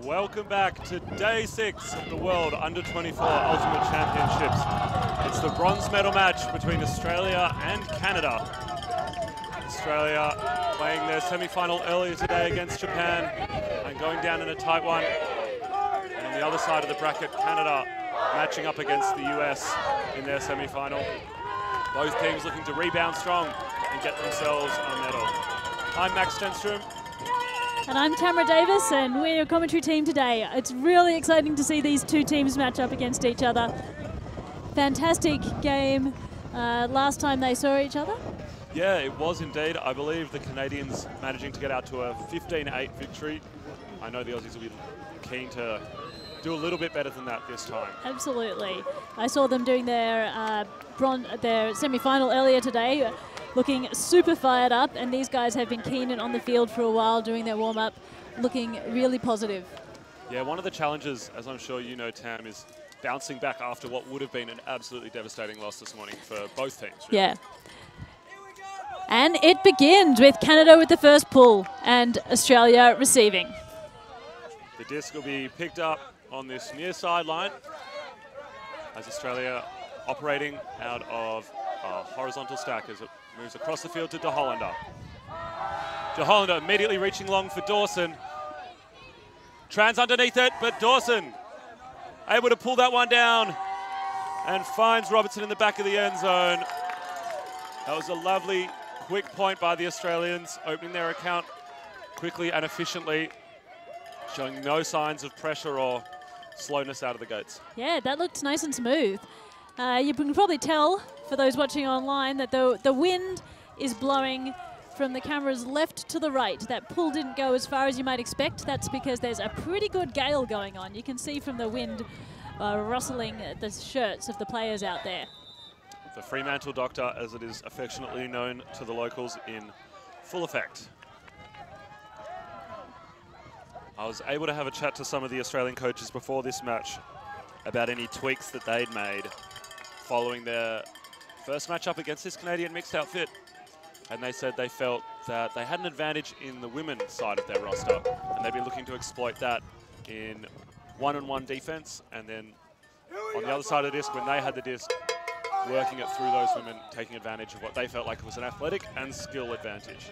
Welcome back to day 6 of the World Under-24 Ultimate Championships. It's the bronze medal match between Australia and Canada. Australia playing their semi-final earlier today against Japan and going down in a tight one. And on the other side of the bracket, Canada matching up against the US in their semi-final. Both teams looking to rebound strong and get themselves a medal. I'm Max Stenstrom. And I'm Tamara Davis, and we're your commentary team today. It's really exciting to see these two teams match up against each other. Fantastic game last time they saw each other. Yeah, it was indeed. I believe the Canadians managing to get out to a 15-8 victory. I know the Aussies will be keen to do a little bit better than that this time. Absolutely. I saw them doing their semi-final earlier today, looking super fired up, and these guys have been keen and on the field for a while doing their warm-up, looking really positive. Yeah, one of the challenges, as I'm sure you know, Tam, is bouncing back after what would have been an absolutely devastating loss this morning for both teams. Really. Yeah. And it begins with Canada with the first pull and Australia receiving. The disc will be picked up on this near sideline as Australia operating out of a horizontal stack as it moves across the field to De Hollander. De Hollander immediately reaching long for Dawson. Trans underneath it, but Dawson able to pull that one down and finds Robertson in the back of the end zone. That was a lovely quick point by the Australians, opening their account quickly and efficiently, showing no signs of pressure or slowness out of the gates. Yeah, that looked nice and smooth. You can probably tell, for those watching online, that the wind is blowing from the camera's left to the right. That pull didn't go as far as you might expect. That's because there's a pretty good gale going on. You can see from the wind rustling the shirts of the players out there. The Fremantle Doctor, as it is affectionately known to the locals, in full effect. I was able to have a chat to some of the Australian coaches before this match about any tweaks that they'd made following their first match up against this Canadian mixed outfit. And they said they felt that they had an advantage in the women's side of their roster, and they'd be looking to exploit that in one-on-one defense, and then on the other side of the disc, when they had the disc, working it through those women, taking advantage of what they felt like was an athletic and skill advantage.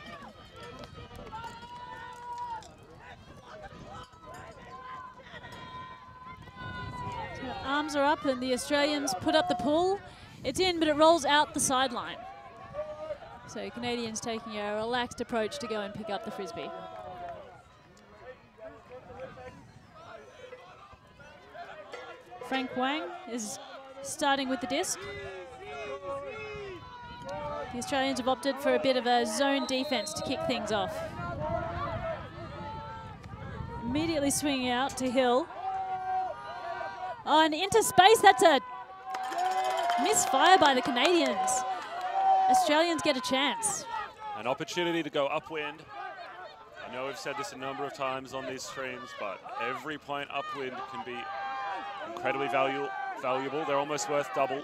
So arms are up and the Australians put up the pull. It's in, but it rolls out the sideline. So Canadians taking a relaxed approach to go and pick up the frisbee. Frank Wang is starting with the disc. The Australians have opted for a bit of a zone defense to kick things off. Immediately swinging out to Hill. Oh, and into space, that's a misfire by the Canadians. Australians get a chance. An opportunity to go upwind. I know we've said this a number of times on these streams, but every point upwind can be incredibly valuable. They're almost worth double.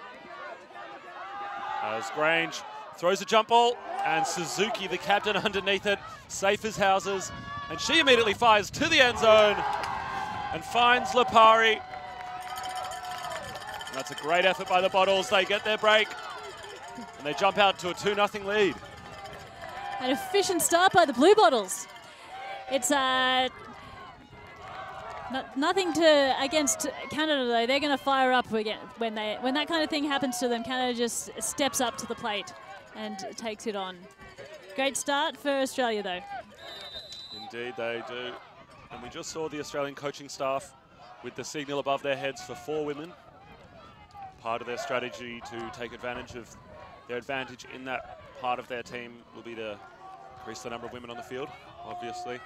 As Grange throws a jump ball, and Suzuki, the captain, underneath it, safe as houses, and she immediately fires to the end zone and finds Lipari. And that's a great effort by the Bottles. They get their break, and they jump out to a 2-0 lead. An efficient start by the Blue Bottles. It's nothing against Canada though. They're going to fire up again when that kind of thing happens to them. Canada just steps up to the plate and takes it on. Great start for Australia though. Indeed they do. And we just saw the Australian coaching staff with the signal above their heads for 4 women. Part of their strategy to take advantage of their advantage in that part of their team will be to increase the number of women on the field, obviously.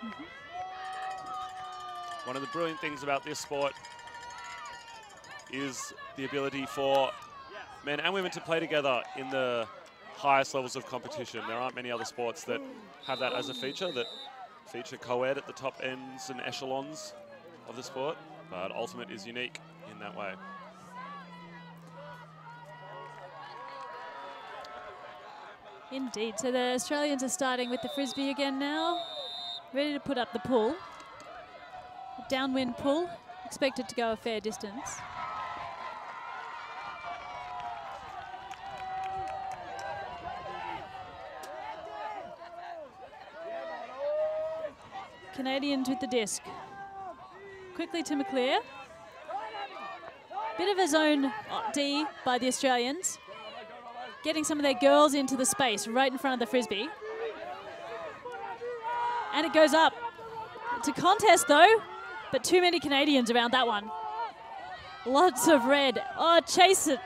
Mm-hmm. One of the brilliant things about this sport is the ability for men and women to play together in the highest levels of competition. There aren't many other sports that have that as a feature, that feature co-ed at the top ends and echelons of the sport, but Ultimate is unique in that way. Indeed. So the Australians are starting with the frisbee again now, ready to put up the pull. downwind pull. Expect it to go a fair distance. Canadians with the disc. Quickly to McClear. Bit of a zone D by the Australians. Getting some of their girls into the space right in front of the frisbee. And it goes up. It's a contest though, but too many Canadians around that one. Lots of red. Oh, chase it.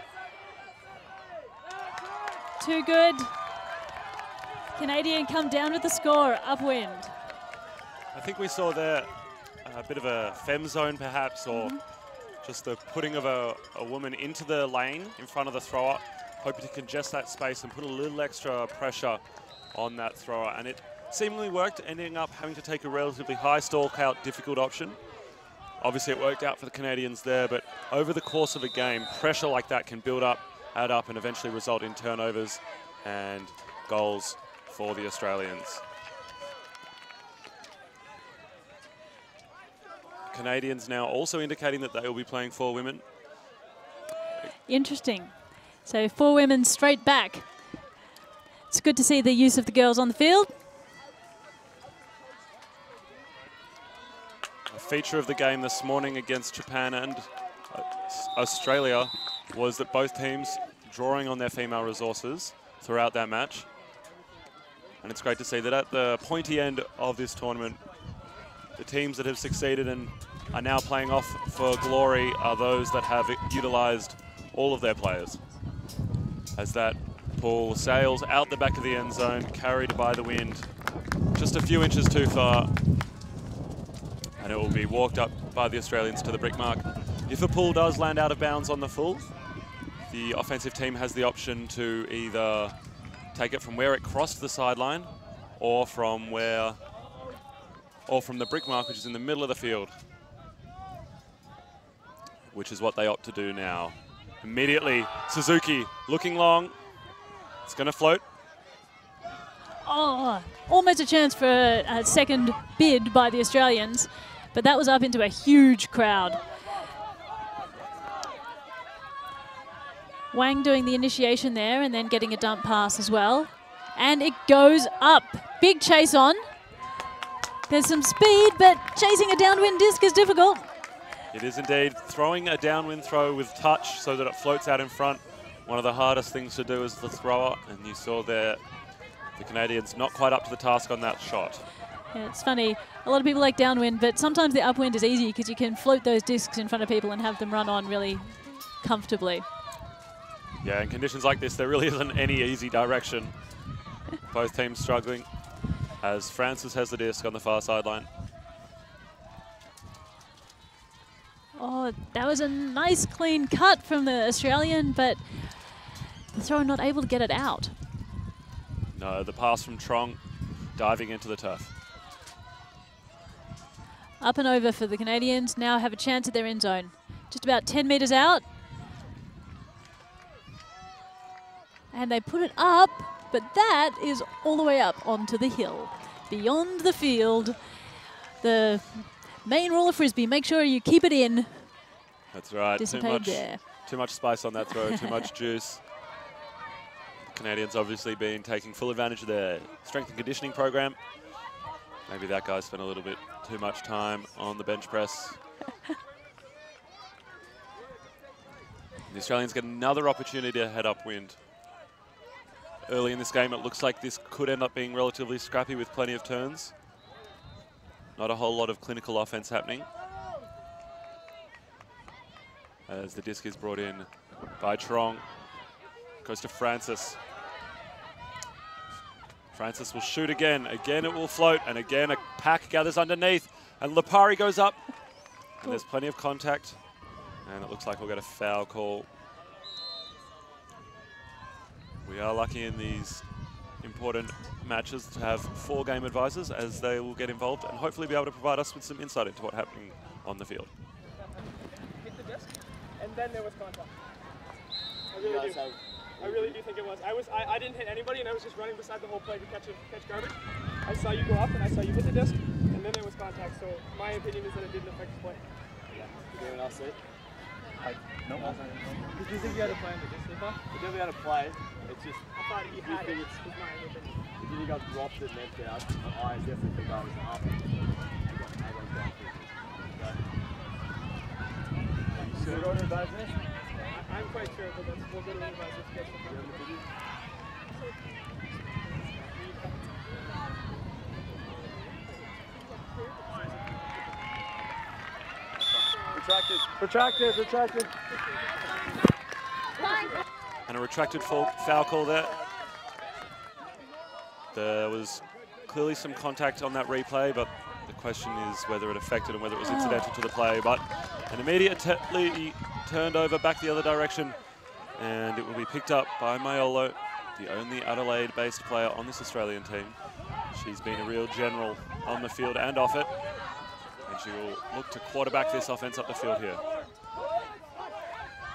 Too good. Canadian come down with the score, upwind. I think we saw there a bit of a fem zone perhaps, or just the putting of a woman into the lane in front of the thrower, hoping to congest that space and put a little extra pressure on that thrower. And it seemingly worked, ending up having to take a relatively high stalk out, difficult option. Obviously it worked out for the Canadians there, but over the course of a game, pressure like that can build up, add up, and eventually result in turnovers and goals for the Australians. Canadians now also indicating that they will be playing 4 women. Interesting. So 4 women straight back. It's good to see the use of the girls on the field. A feature of the game this morning against Japan and Australia was that both teams drawing on their female resources throughout that match. And it's great to see that at the pointy end of this tournament, the teams that have succeeded and are now playing off for glory are those that have utilised all of their players. As that ball sails out the back of the end zone, carried by the wind, just a few inches too far, and it will be walked up by the Australians to the brick mark. If a pull does land out of bounds on the full, the offensive team has the option to either take it from where it crossed the sideline or from the brick mark, which is in the middle of the field, which is what they opt to do now. Immediately, Suzuki looking long. It's going to float. Oh, almost a chance for a second bid by the Australians, but that was up into a huge crowd. Wang doing the initiation there and then getting a dump pass as well. And it goes up. Big chase on. There's some speed, but chasing a downwind disc is difficult. It is indeed. Throwing a downwind throw with touch so that it floats out in front. One of the hardest things to do as the thrower, and you saw there the Canadians not quite up to the task on that shot. Yeah, it's funny. A lot of people like downwind, but sometimes the upwind is easy because you can float those discs in front of people and have them run on really comfortably. Yeah, in conditions like this, there really isn't any easy direction. Both teams struggling as Francis has the disc on the far sideline. Oh, that was a nice clean cut from the Australian, but the thrower not able to get it out. No, the pass from Trong diving into the turf. Up and over for the Canadians, now have a chance at their end zone. Just about 10 metres out. And they put it up, but that is all the way up onto the hill. Beyond the field, the main rule of Frisbee, make sure you keep it in. That's right. Too much spice on that throw, too much juice. The Canadians obviously been taking full advantage of their strength and conditioning program. Maybe that guy spent a little bit too much time on the bench press. The Australians get another opportunity to head upwind. Early in this game, it looks like this could end up being relatively scrappy with plenty of turns. Not a whole lot of clinical offense happening. As the disc is brought in by Trong. Goes to Francis. Francis will shoot again. Again, it will float. And again, a pack gathers underneath. And Lipari goes up. And there's plenty of contact. And it looks like we'll get a foul call. We are lucky in these important matches to have 4 game advisors, as they will get involved and hopefully be able to provide us with some insight into what's happening on the field. Hit the disc, and then there was contact. I really do think it was. I didn't hit anybody, and I was just running beside the whole play to catch garbage. I saw you go up, and I saw you hit the disc, and and then there was contact. So my opinion is that it didn't affect the play. Yeah. Did anyone else see? No. Did you think you had a play in the distance? We definitely had a play. It's just, I thought he had it. it's, Was my opinion. if you think I dropped it and left out, I definitely think I was up. So you got to revise this? I'm quite sure, but we'll go to the revise this. Retracted. And a retracted foul call there. There was clearly some contact on that replay, but the question is whether it affected and whether it was incidental to the play. But an immediately turned over back the other direction, and it will be picked up by Maiolo, the only Adelaide-based player on this Australian team. She's been a real general on the field and off it, and she will look to quarterback this offense up the field here.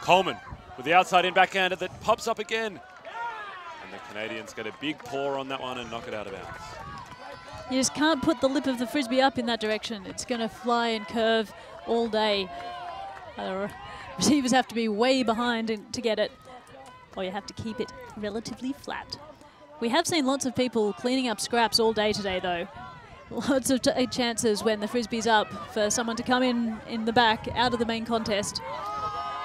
Coleman with the outside in backhander that pops up again. And the Canadians get a big paw on that one and knock it out of bounds. You just can't put the lip of the frisbee up in that direction. It's going to fly and curve all day. Receivers have to be way behind to get it, or you have to keep it relatively flat. We have seen lots of people cleaning up scraps all day today, though. Lots of chances when the frisbee's up for someone to come in the back out of the main contest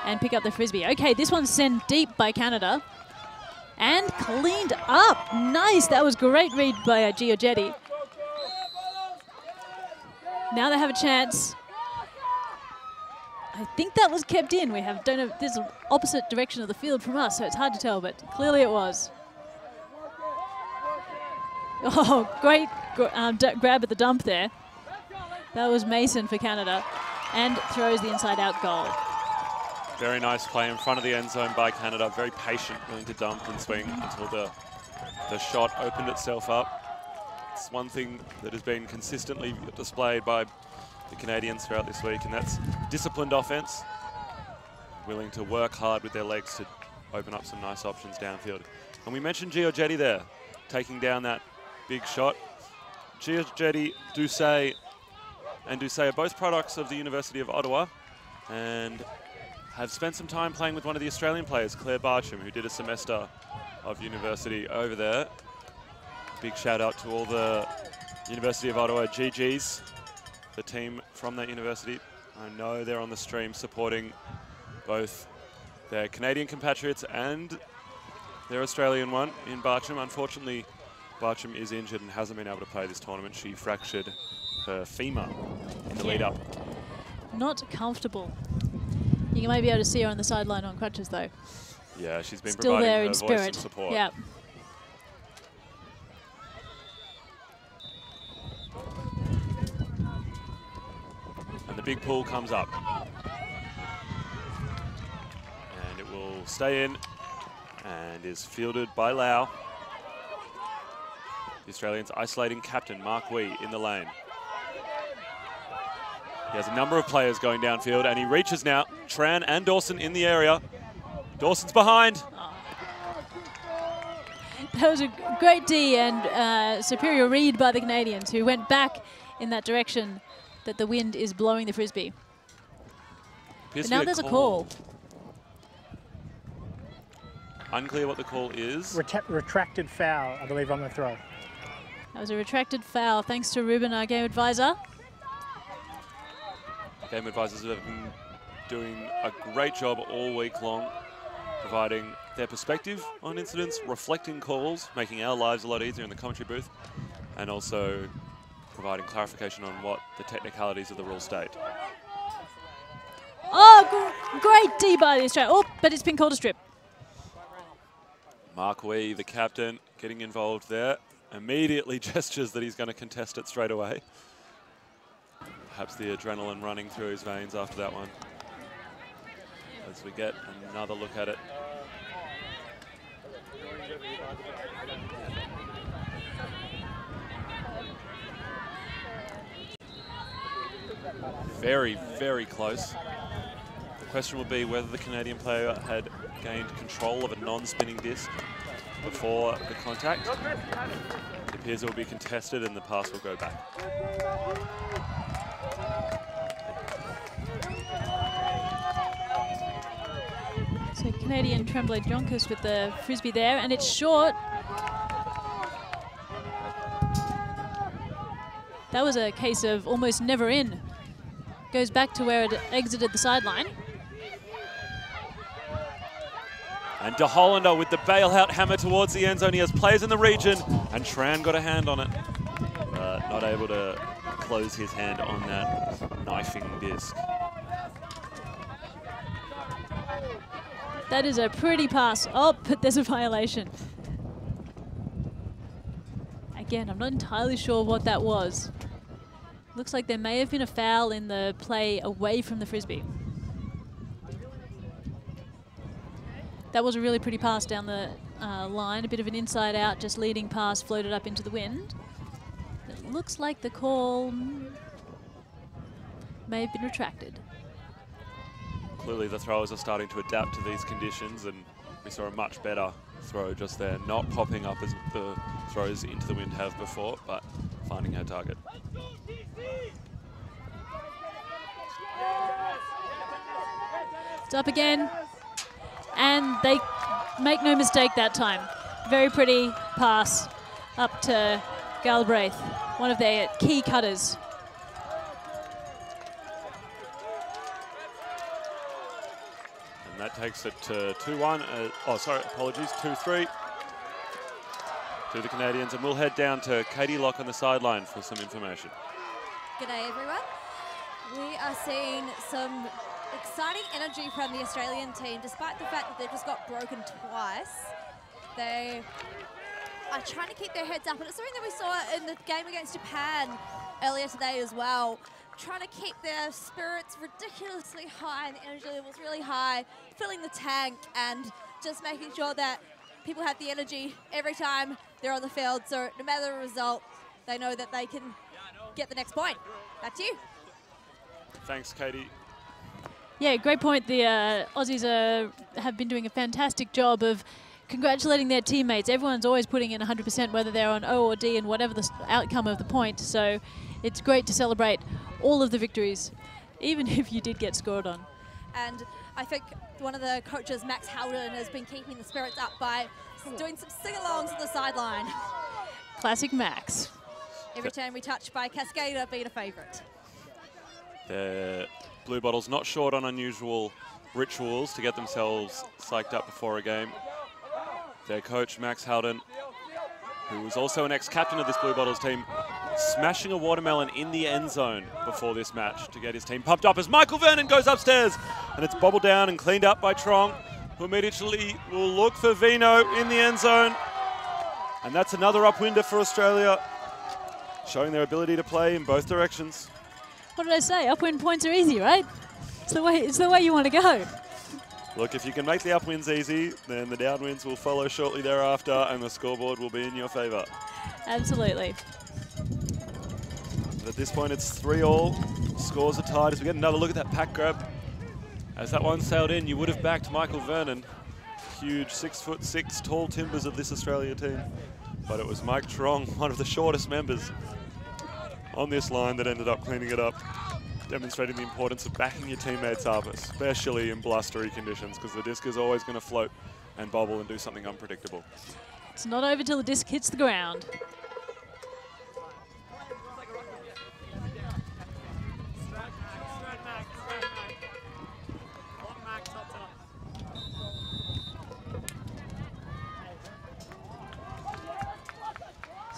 and pick up the frisbee. Okay, this one's sent deep by Canada and cleaned up. Nice, that was great read by Giorgetti. Now they have a chance. I think that was kept in. Don't know, this is the opposite direction of the field from us, so it's hard to tell, but clearly it was. Oh, great grab at the dump there. That was Mason for Canada, and throws the inside-out goal. Very nice play in front of the end zone by Canada. Very patient, willing to dump and swing until the shot opened itself up. It's one thing that has been consistently displayed by the Canadians throughout this week, and that's disciplined offense, willing to work hard with their legs to open up some nice options downfield. And we mentioned Giorgetti there, taking down that big shot. Giorgetti, Doucet, and Doucet are both products of the University of Ottawa, and have spent some time playing with one of the Australian players, Claire Bartram, who did a semester of university over there. Big shout out to all the University of Ottawa GGs, the team from that university. I know they're on the stream supporting both their Canadian compatriots and their Australian one in Bartram. Unfortunately, Bartram is injured and hasn't been able to play this tournament. She fractured her femur in the lead up. Not comfortable. You may be able to see her on the sideline on crutches, though. Yeah, she's been still providing there her in voice spirit. and support. Yeah. And the big pull comes up. And it will stay in and is fielded by Lau. The Australians isolating captain Mark Wee in the lane. He has a number of players going downfield, and he reaches now. Tran and Dawson in the area. Dawson's behind. That was a great D and superior read by the Canadians, who went back in that direction that the wind is blowing the frisbee. But now there's a call. Unclear what the call is. Retracted foul, I believe, on the throw. That was a retracted foul, thanks to Ruben, our game advisor. Game advisors have been doing a great job all week long, providing their perspective on incidents, reflecting calls, making our lives a lot easier in the commentary booth, and also providing clarification on what the technicalities of the rule state. Oh, great D by the Australian. Oh, but it's been called a strip. Mark Wee, the captain, getting involved there. Immediately gestures that he's going to contest it straight away. Perhaps the adrenaline running through his veins after that one. As we get another look at it. Very, very close. The question will be whether the Canadian player had gained control of a non-spinning disc before the contact. It appears it will be contested and the pass will go back. So Canadian Tremblay Jonkers with the frisbee there, and it's short. That was a case of almost never in. Goes back to where it exited the sideline. And De Hollander with the bailout hammer towards the end zone. He has players in the region, and Tran got a hand on it. Not able to close his hand on that knifing disc. That is a pretty pass. Oh, but there's a violation. Again, I'm not entirely sure what that was. Looks like there may have been a foul in the play away from the frisbee. That was a really pretty pass down the line, a bit of an inside out, just leading pass floated up into the wind. It looks like the call may have been retracted. Clearly the throwers are starting to adapt to these conditions, and we saw a much better throw just there, not popping up as the throws into the wind have before, but finding her target. It's up again, and they make no mistake that time. Very pretty pass up to Galbraith, one of their key cutters. And that takes it to 2-1. Oh, sorry, apologies, 2-3 to the Canadians. And we'll head down to Katie Locke on the sideline for some information. G'day everyone. We are seeing some exciting energy from the Australian team, despite the fact that they just got broken twice. They are trying to keep their heads up, and it's something that we saw in the game against Japan earlier today as well. Trying to keep their spirits ridiculously high and the energy levels really high, filling the tank and just making sure that people have the energy every time they're on the field. So no matter the result, they know that they can get the next point. Back to you. Thanks, Katie. Yeah, great point. The Aussies have been doing a fantastic job of congratulating their teammates. Everyone's always putting in 100%, whether they're on O or D and whatever the outcome of the point. So it's great to celebrate all of the victories, even if you did get scored on. And I think one of the coaches, Max Howden, has been keeping the spirits up by doing some sing-alongs on the sideline. Classic Max. Every time we touch by Cascader being a favourite. The Blue Bottles not short on unusual rituals to get themselves psyched up before a game. Their coach, Max Howden, who was also an ex-captain of this Blue Bottles team, smashing a watermelon in the end zone before this match to get his team pumped up as Michael Vernon goes upstairs, and it's bobbled down and cleaned up by Trong, who immediately will look for Vino in the end zone. And that's another upwinder for Australia, showing their ability to play in both directions. What did I say? Upwind points are easy, right? It's the way you want to go. Look, if you can make the upwinds easy, then the downwinds will follow shortly thereafter, and the scoreboard will be in your favour. Absolutely. But at this point, it's 3-all. Scores are tied as we get another look at that pack grab. As that one sailed in, you would have backed Michael Vernon. Huge 6'6" tall timbers of this Australia team. But it was Mike Trong, one of the shortest members on this line, that ended up cleaning it up, demonstrating the importance of backing your teammates up, especially in blustery conditions, because the disc is always going to float and bobble and do something unpredictable. It's not over till the disc hits the ground.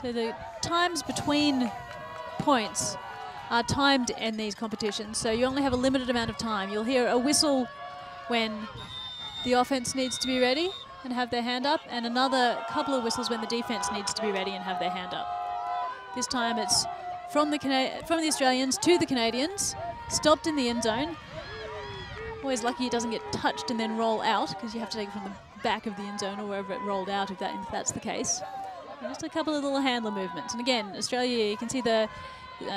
So the times between points are timed in these competitions, so you only have a limited amount of time. You'll hear a whistle when the offense needs to be ready and have their hand up, and another couple of whistles when the defense needs to be ready and have their hand up. This time it's from the Australians to the Canadians, stopped in the end zone. Always lucky it doesn't get touched and then roll out, because you have to take it from the back of the end zone or wherever it rolled out if that's the case. And just a couple of little handler movements. And again, Australia, you can see the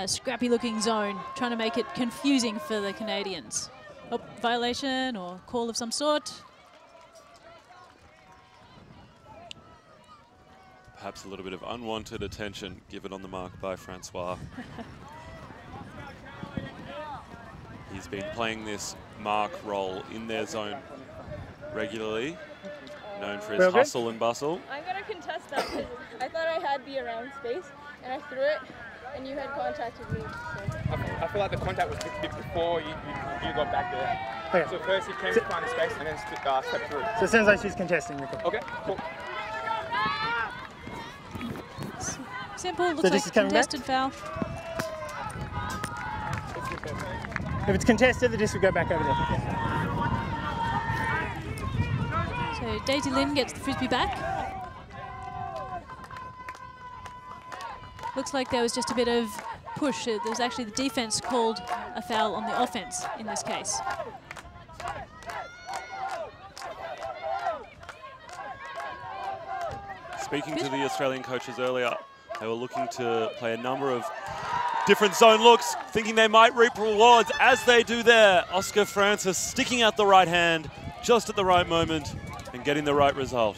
scrappy looking zone, trying to make it confusing for the Canadians. Oh, violation or call of some sort. Perhaps a little bit of unwanted attention given on the mark by Francois. He's been playing this mark role in their zone regularly, known for his hustle and bustle. I'm going to contest that because I thought I had the around space and I threw it and you had contacted me. So. I feel like the contact was before you got back there. Okay. So first he came to find the space and then stepped through. So it sounds like she's contesting. Okay, cool. Simple, looks So like this a is coming back? contested foul. If it's contested, the disc will go back over there. So Daisy Lynn gets the frisbee back. Looks like there was just a bit of push. There was actually the defense called a foul on the offense in this case. Speaking to the Australian coaches earlier, they were looking to play a number of different zone looks, thinking they might reap rewards, as they do there. Oscar Francis sticking out the right hand just at the right moment and getting the right result.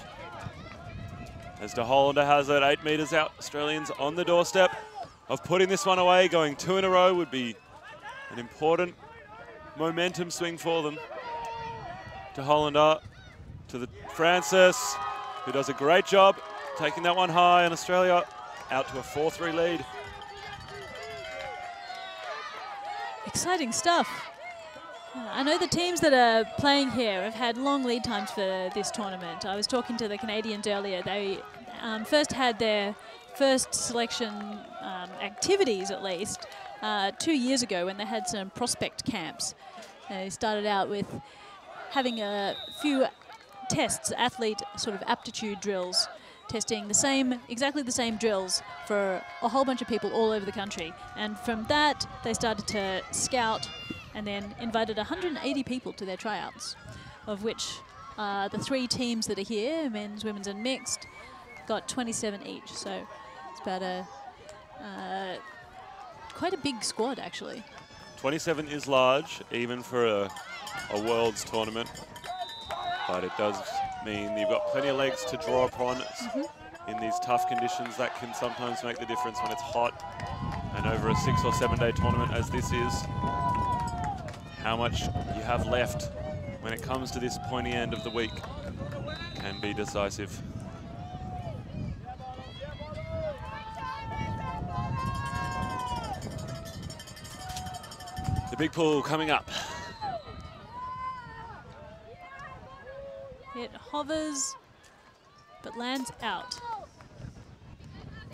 As De Hollander has it, 8 metres out, Australians on the doorstep of putting this one away. Going 2 in a row would be an important momentum swing for them. De Hollander to the Francis, who does a great job taking that one high, and Australia out to a 4-3 lead. Exciting stuff. I know the teams that are playing here have had long lead times for this tournament. I was talking to the Canadians earlier. They first had their first selection activities, at least, 2 years ago when they had some prospect camps. They started out with having a few tests, athlete sort of aptitude drills, testing exactly the same drills for a whole bunch of people all over the country. And from that, they started to scout and then invited 180 people to their tryouts, of which the 3 teams that are here, men's, women's and mixed, got 27 each. So it's about quite a big squad, actually. 27 is large, even for a Worlds tournament. But it does mean you've got plenty of legs to draw upon in these tough conditions. That can sometimes make the difference when it's hot, and over a 6 or 7 day tournament as this is, how much you have left when it comes to this pointy end of the week can be decisive. The big pool coming up. It hovers, but lands out.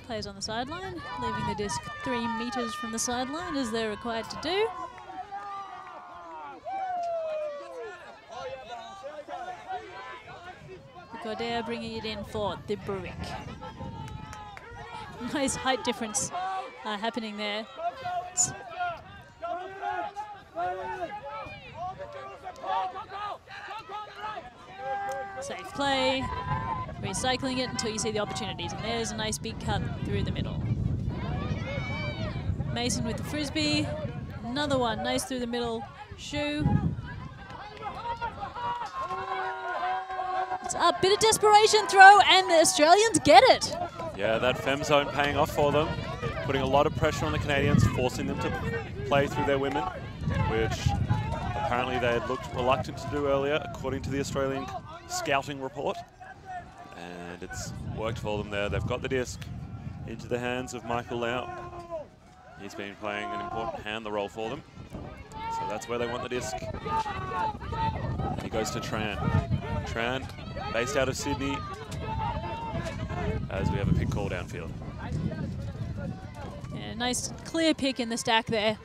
Players on the sideline, leaving the disc 3 metres from the sideline, as they're required to do. Cordair bringing it in for the Brick. Nice height difference happening there. Safe play, recycling it until you see the opportunities, and there's a nice big cut through the middle. Mason with the frisbee, another one, nice through the middle, shoe. It's up, bit of desperation throw, and the Australians get it. Yeah, that fem zone paying off for them, putting a lot of pressure on the Canadians, forcing them to play through their women, which apparently they had looked reluctant to do earlier, according to the Australian scouting report. And it's worked for them there. They've got the disc into the hands of Michael Lau. He's been playing an important hand the role for them. So that's where they want the disc. And he goes to Tran. Tran, based out of Sydney, as we have a pick call downfield. Yeah, nice clear pick in the stack there.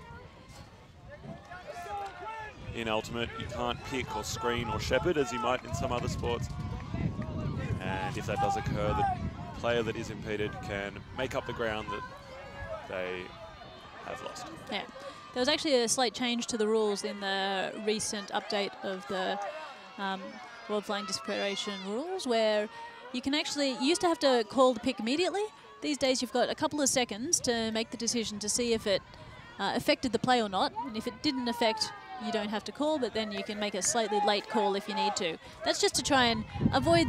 In ultimate, you can't pick or screen or shepherd as you might in some other sports. And if that does occur, the player that is impeded can make up the ground that they have lost. Yeah, there was actually a slight change to the rules in the recent update of the World Flying Disc Federation rules, where you can actually, you used to have to call the pick immediately. These days you've got a couple of seconds to make the decision to see if it affected the play or not, and if it didn't affect, you don't have to call, but then you can make a slightly late call if you need to. That's just to try and avoid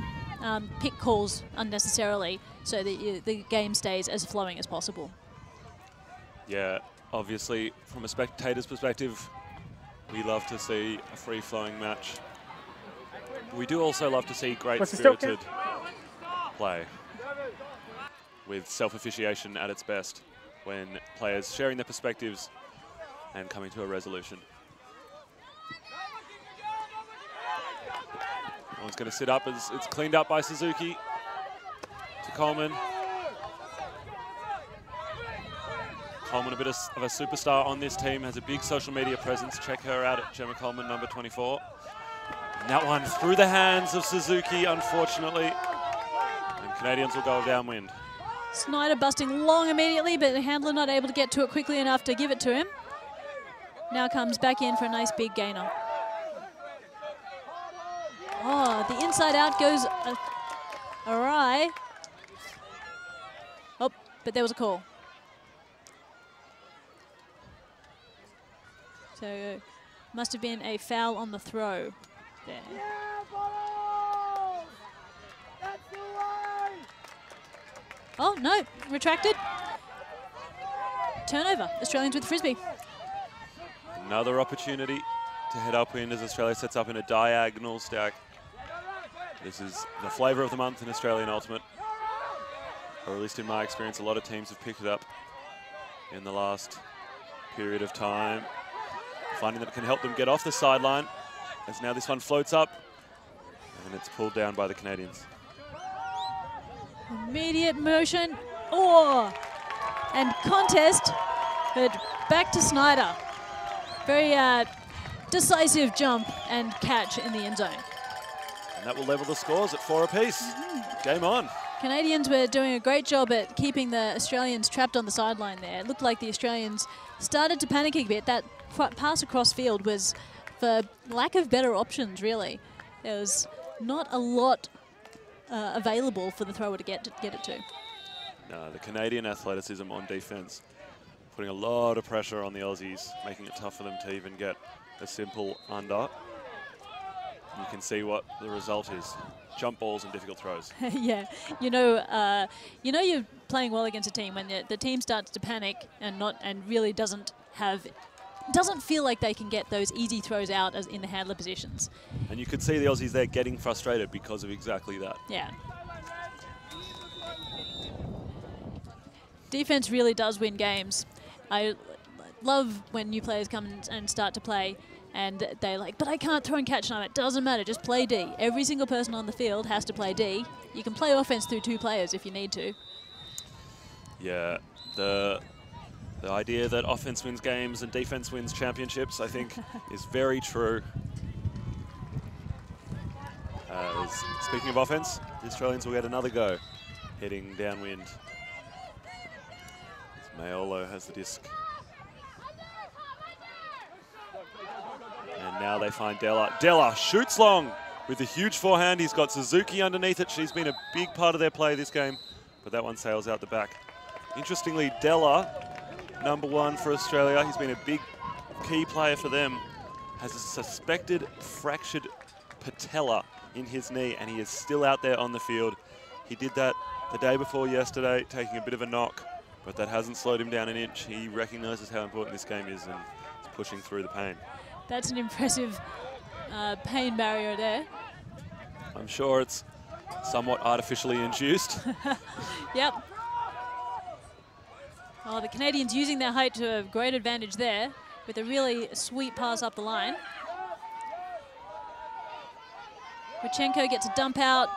pick calls unnecessarily so that the game stays as flowing as possible. Yeah, obviously, from a spectator's perspective, we love to see a free-flowing match. We do also love to see great spirited play with self-officiation at its best when players sharing their perspectives and coming to a resolution. One's going to sit up as it's cleaned up by Suzuki to Coleman. Coleman, a bit of a superstar on this team, has a big social media presence. Check her out at Gemma Coleman, number 24. And that one through the hands of Suzuki, unfortunately. And Canadians will go downwind. Snyder busting long immediately, but the handler not able to get to it quickly enough to give it to him. Now comes back in for a nice big gainer. Oh, the inside out goes awry. Oh, but there was a call. So must have been a foul on the throw there. Oh, no, retracted. Turnover, Australians with frisbee. Another opportunity to head upwind as Australia sets up in a diagonal stack. This is the flavour of the month in Australian Ultimate. Or at least in my experience, a lot of teams have picked it up in the last period of time, finding that it can help them get off the sideline, as now this one floats up and it's pulled down by the Canadians. Immediate motion, oh, and contest, but back to Snyder. Very decisive jump and catch in the end zone. And that will level the scores at 4 apiece. Game on. Canadians were doing a great job at keeping the Australians trapped on the sideline there. It looked like the Australians started to panic a bit. That pass across field was for lack of better options, really. There was not a lot available for the thrower to get it to. No, the Canadian athleticism on defense, putting a lot of pressure on the Aussies, making it tough for them to even get a simple under. You can see what the result is. Jump balls and difficult throws. Yeah, you know you're playing well against a team when the team starts to panic and really doesn't feel like they can get those easy throws out as in the handler positions. And you could see the Aussies there getting frustrated because of exactly that. Yeah. Defense really does win games. I love when new players come and start to play and they're like, but I can't throw and catch time. It doesn't matter, just play D. Every single person on the field has to play D. You can play offense through 2 players if you need to. Yeah, the idea that offense wins games and defense wins championships, I think, is very true. Speaking of offense, the Australians will get another go heading downwind. As Mayolo has the disc. And now they find Della. Della shoots long with a huge forehand. He's got Suzuki underneath it. She's been a big part of their play this game, but that one sails out the back. Interestingly, Della, number 1 for Australia, he's been a big key player for them, has a suspected fractured patella in his knee, and he is still out there on the field. He did that the day before yesterday, taking a bit of a knock, but that hasn't slowed him down an inch. He recognises how important this game is and is pushing through the pain. That's an impressive pain barrier there. I'm sure it's somewhat artificially induced. Yep. Oh, the Canadians using their height to a great advantage there with a really sweet pass up the line. Wachenko gets a dump out.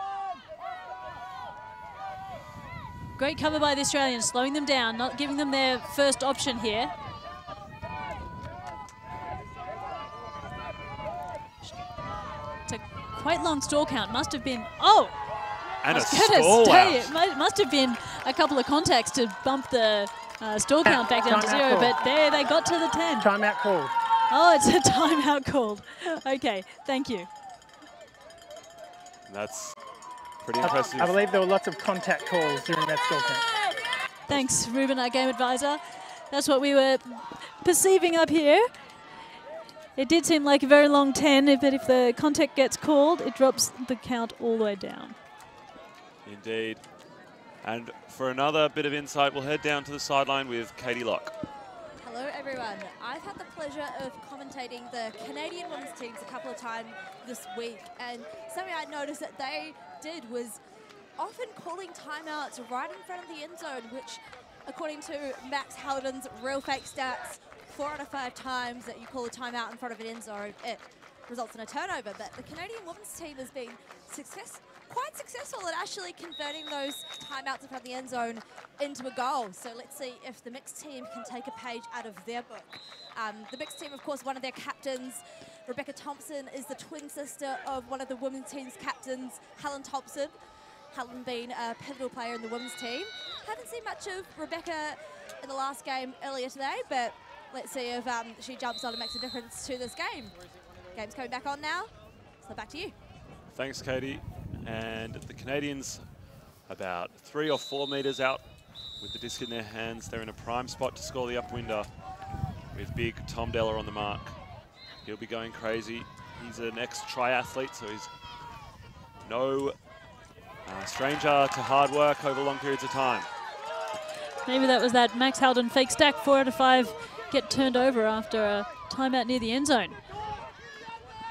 Great cover by the Australians, slowing them down, not giving them their first option here. It's a quite long stall count. Must have been, oh! And a stall out. It must have been a couple of contacts to bump the stall count back down to 0, but there they got to the 10. Timeout called. Oh, it's a timeout called. Okay, thank you. That's pretty impressive. I believe there were lots of contact calls during that stall count. Thanks, Ruben, our game advisor. That's what we were perceiving up here. It did seem like a very long 10, but if the contact gets called, it drops the count all the way down. Indeed. And for another bit of insight, we'll head down to the sideline with Katie Locke. Hello everyone. I've had the pleasure of commentating the Canadian women's teams a couple of times this week, and something I noticed that they did was often calling timeouts right in front of the end zone, which according to Max Hallidan's real fake stats, 4 out of 5 times that you call a timeout in front of an end zone, it results in a turnover. But the Canadian women's team has been quite successful at actually converting those timeouts in front of the end zone into a goal. So let's see if the mixed team can take a page out of their book. The mixed team, of course, one of their captains, Rebecca Thompson, is the twin sister of one of the women's team's captains, Helen Thompson. Helen being a pivotal player in the women's team. Haven't seen much of Rebecca in the last game earlier today, but let's see if she jumps on and makes a difference to this game. Game's coming back on now, so back to you. Thanks, Katie. And the Canadians about 3 or 4 metres out with the disc in their hands. They're in a prime spot to score the upwinder with big Tom Della on the mark. He'll be going crazy. He's an ex-triathlete, so he's no stranger to hard work over long periods of time. Maybe that was that Max Hallidan fake stack. 4 out of 5 get turned over after a timeout near the end zone.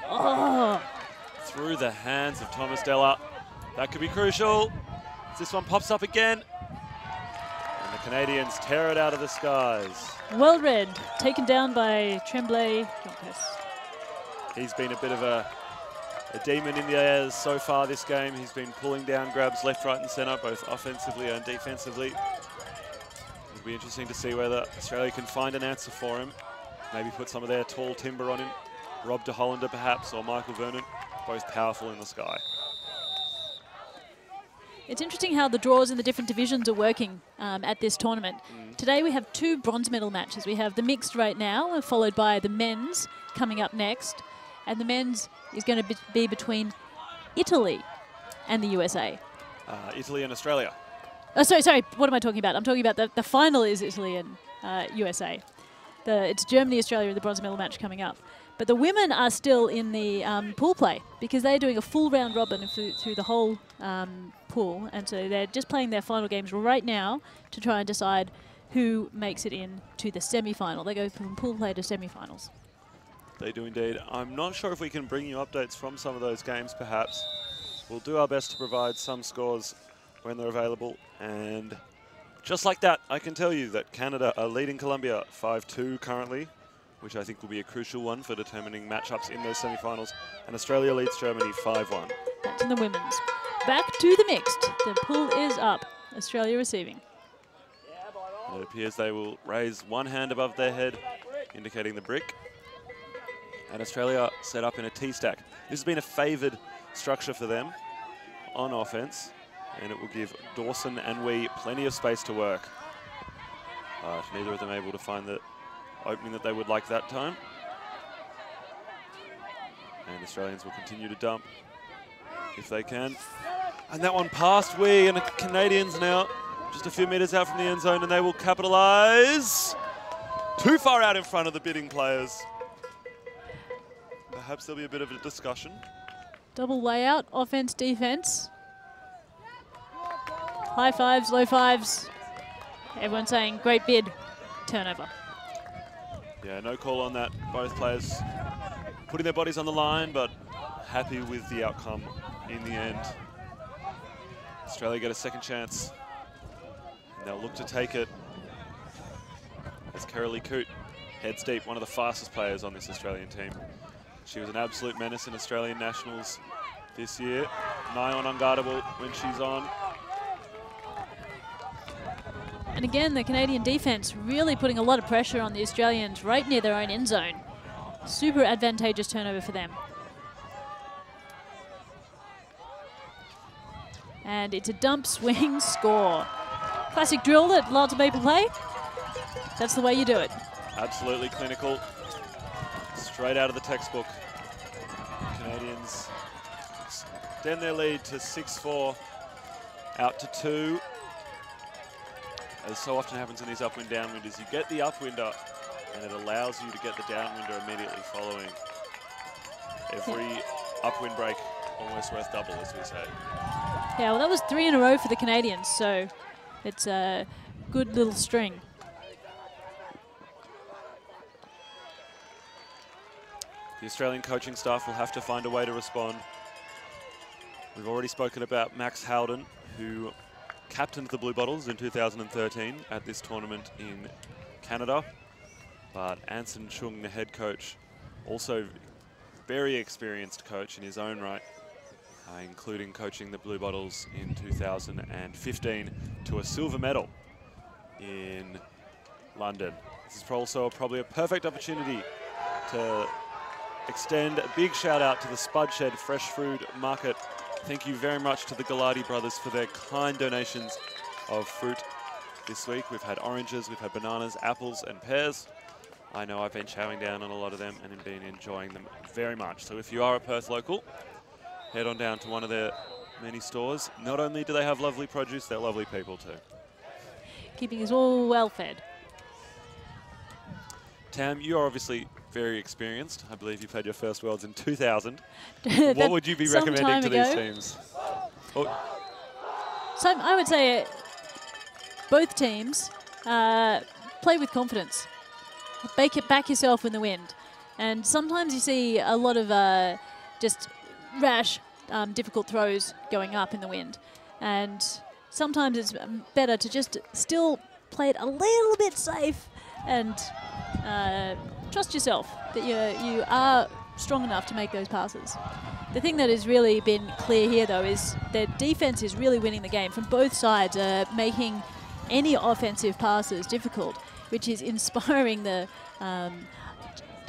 Oh! Through the hands of Thomas Della. That could be crucial. This one pops up again. And the Canadians tear it out of the skies. Well read. Taken down by Tremblay. He's been a bit of a demon in the airs so far this game. He's been pulling down grabs left, right and centre, both offensively and defensively. It'll be interesting to see whether Australia can find an answer for him. Maybe put some of their tall timber on him. Rob de Hollander perhaps, or Michael Vernon, both powerful in the sky. It's interesting how the draws in the different divisions are working at this tournament. Today we have 2 bronze medal matches. We have the mixed right now, followed by the men's coming up next. And the men's is going to be between Italy and the USA. Italy and Australia. Oh, sorry, what am I talking about? I'm talking about the final is Italy and USA. It's Germany, Australia in the bronze medal match coming up. But the women are still in the pool play because they're doing a full round robin through the whole pool. And so they're just playing their final games right now to try and decide who makes it in to the semi-final. They go from pool play to semi-finals. They do indeed. I'm not sure if we can bring you updates from some of those games, perhaps. We'll do our best to provide some scores when they're available. And just like that, I can tell you that Canada are leading Colombia 5-2 currently, which I think will be a crucial one for determining matchups in those semi-finals. And Australia leads Germany 5-1. That's in the women's. Back to the mixed. The pool is up. Australia receiving. And it appears they will raise one hand above their head, indicating the brick. And Australia set up in a T-stack. This has been a favoured structure for them on offense, and it will give Dawson and Wee plenty of space to work. But neither of them able to find the opening that they would like that time. And Australians will continue to dump if they can. And that one past Wee, and the Canadians now just a few metres out from the end zone, and they will capitalise. Too far out in front of the bidding players. Perhaps there'll be a bit of a discussion. Double layout, offense, defense. High fives, low fives. Everyone saying great bid, turnover. Yeah, no call on that. Both players putting their bodies on the line, but happy with the outcome in the end. Australia get a second chance, and they'll look to take it as Carolee Coote heads deep, one of the fastest players on this Australian team. She was an absolute menace in Australian Nationals this year. Nigh on unguardable when she's on. And again, the Canadian defense really putting a lot of pressure on the Australians right near their own end zone. Super advantageous turnover for them. And it's a dump, swing, score. Classic drill that lots of people play. That's the way you do it. Absolutely clinical. Straight out of the textbook. Canadians extend their lead to 6-4, out to 2. As so often happens in these upwind downwinders, you get the upwinder and it allows you to get the downwinder immediately following. Every upwind break almost worth double, as we say. Yeah, well, that was 3 in a row for the Canadians, so it's a good little string. The Australian coaching staff will have to find a way to respond. We've already spoken about Max Howden, who captained the Blue Bottles in 2013 at this tournament in Canada. But Anson Chung, the head coach, also very experienced coach in his own right, including coaching the Blue Bottles in 2015 to a silver medal in London. This is also probably a perfect opportunity to extend a big shout out to the Spud Shed Fresh Food Market. Thank you very much to the Galati brothers for their kind donations of fruit this week. We've had oranges, we've had bananas, apples and pears. I know I've been chowing down on a lot of them and been enjoying them very much. So if you are a Perth local, head on down to one of their many stores. Not only do they have lovely produce, they're lovely people too. Keeping us all well fed. Tam, you are obviously very experienced. I believe you played your first Worlds in 2000. What would you be recommending to these teams? Oh. So I would say both teams play with confidence. Back yourself in the wind. And sometimes you see a lot of just rash, difficult throws going up in the wind. And sometimes it's better to just still play it a little bit safe and trust yourself that you are strong enough to make those passes. The thing that has really been clear here, though, is that defense is really winning the game from both sides, making any offensive passes difficult, which is inspiring the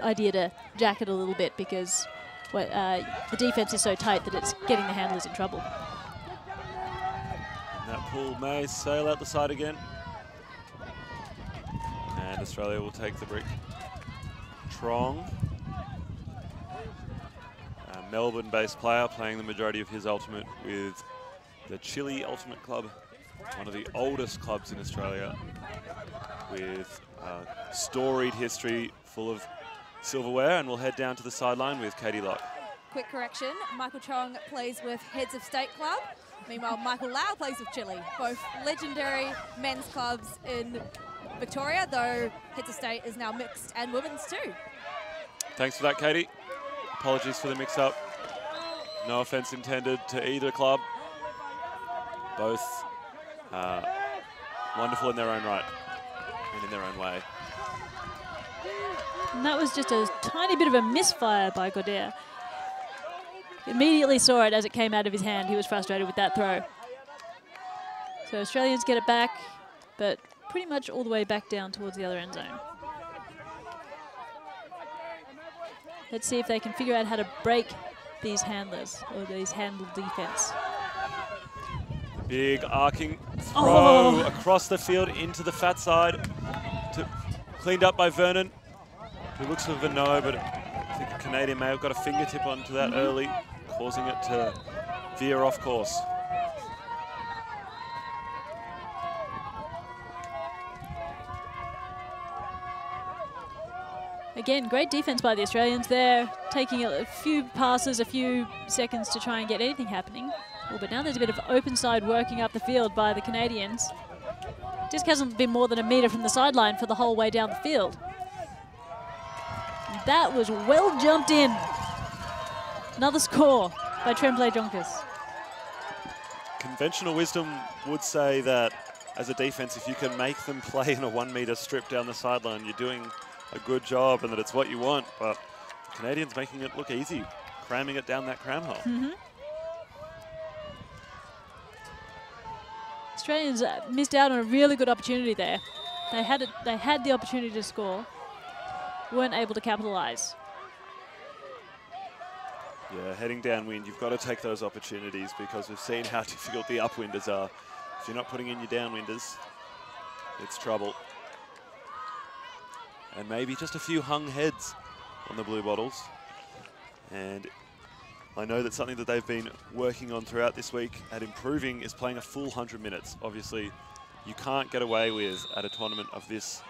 idea to jack it a little bit because the defense is so tight that it's getting the handlers in trouble. And that pool may sail out the side again. And Australia will take the brick. Trong, a Melbourne-based player playing the majority of his ultimate with the Chile Ultimate Club, one of the oldest clubs in Australia, with a storied history full of silverware. And we'll head down to the sideline with Katie Locke. Quick correction, Michael Chong plays with Heads of State Club. Meanwhile, Michael Lau plays with Chile, both legendary men's clubs in Victoria, though Heads of State is now mixed and women's too. Thanks for that, Katie. Apologies for the mix-up. No offense intended to either club. Both wonderful in their own right and in their own way. And that was just a tiny bit of a misfire by Goddard. Immediately saw it as it came out of his hand. He was frustrated with that throw. So Australians get it back, but pretty much all the way back down towards the other end zone. Let's see if they can figure out how to break these handlers or these handle defense. Big arcing throw across the field into the fat side. Cleaned up by Vernon, who looks for no, but I think the Canadian may have got a fingertip onto that early, causing it to veer off course. Again, great defense by the Australians there, taking a few passes, a few seconds to try and get anything happening. Oh, but now there's a bit of open side working up the field by the Canadians. Disc hasn't been more than a metre from the sideline for the whole way down the field. And that was well jumped in. Another score by Tremblay Jonkas. Conventional wisdom would say that as a defense, if you can make them play in a 1 metre strip down the sideline, you're doing a good job and that it's what you want, but the Canadians making it look easy, cramming it down that cram hole. Australians missed out on a really good opportunity there. They had the opportunity to score, weren't able to capitalise. Yeah, heading downwind, you've got to take those opportunities because we've seen how difficult the upwinders are. If you're not putting in your downwinders, it's trouble. And maybe just a few hung heads on the Blue Bottles. And I know that something that they've been working on throughout this week at improving is playing a full 100 minutes. Obviously, you can't get away with, at a tournament of this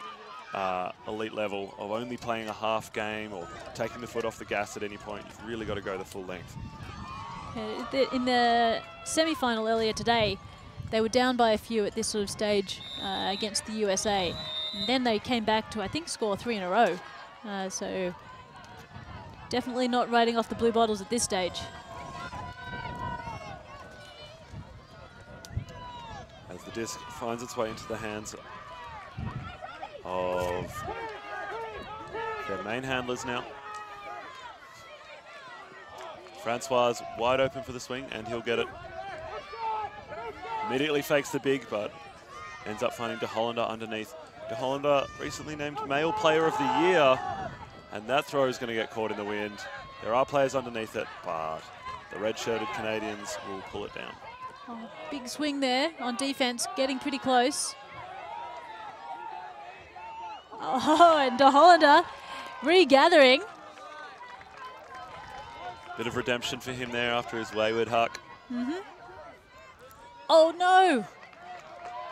elite level, of only playing a half game or taking the foot off the gas at any point. You've really got to go the full length. In the semi-final earlier today, they were down by a few at this sort of stage against the USA. And then they came back to, I think, score 3 in a row. So definitely not riding off the blue bottles at this stage. As the disc finds its way into the hands of their main handlers now. Francois wide open for the swing, and he'll get it. Immediately fakes the big, but ends up finding De Hollander underneath. De Hollander recently named Male Player of the Year, and that throw is going to get caught in the wind. There are players underneath it, but the red-shirted Canadians will pull it down. Oh, big swing there on defense, getting pretty close. Oh, and De Hollander regathering. Bit of redemption for him there after his wayward huck. Oh no!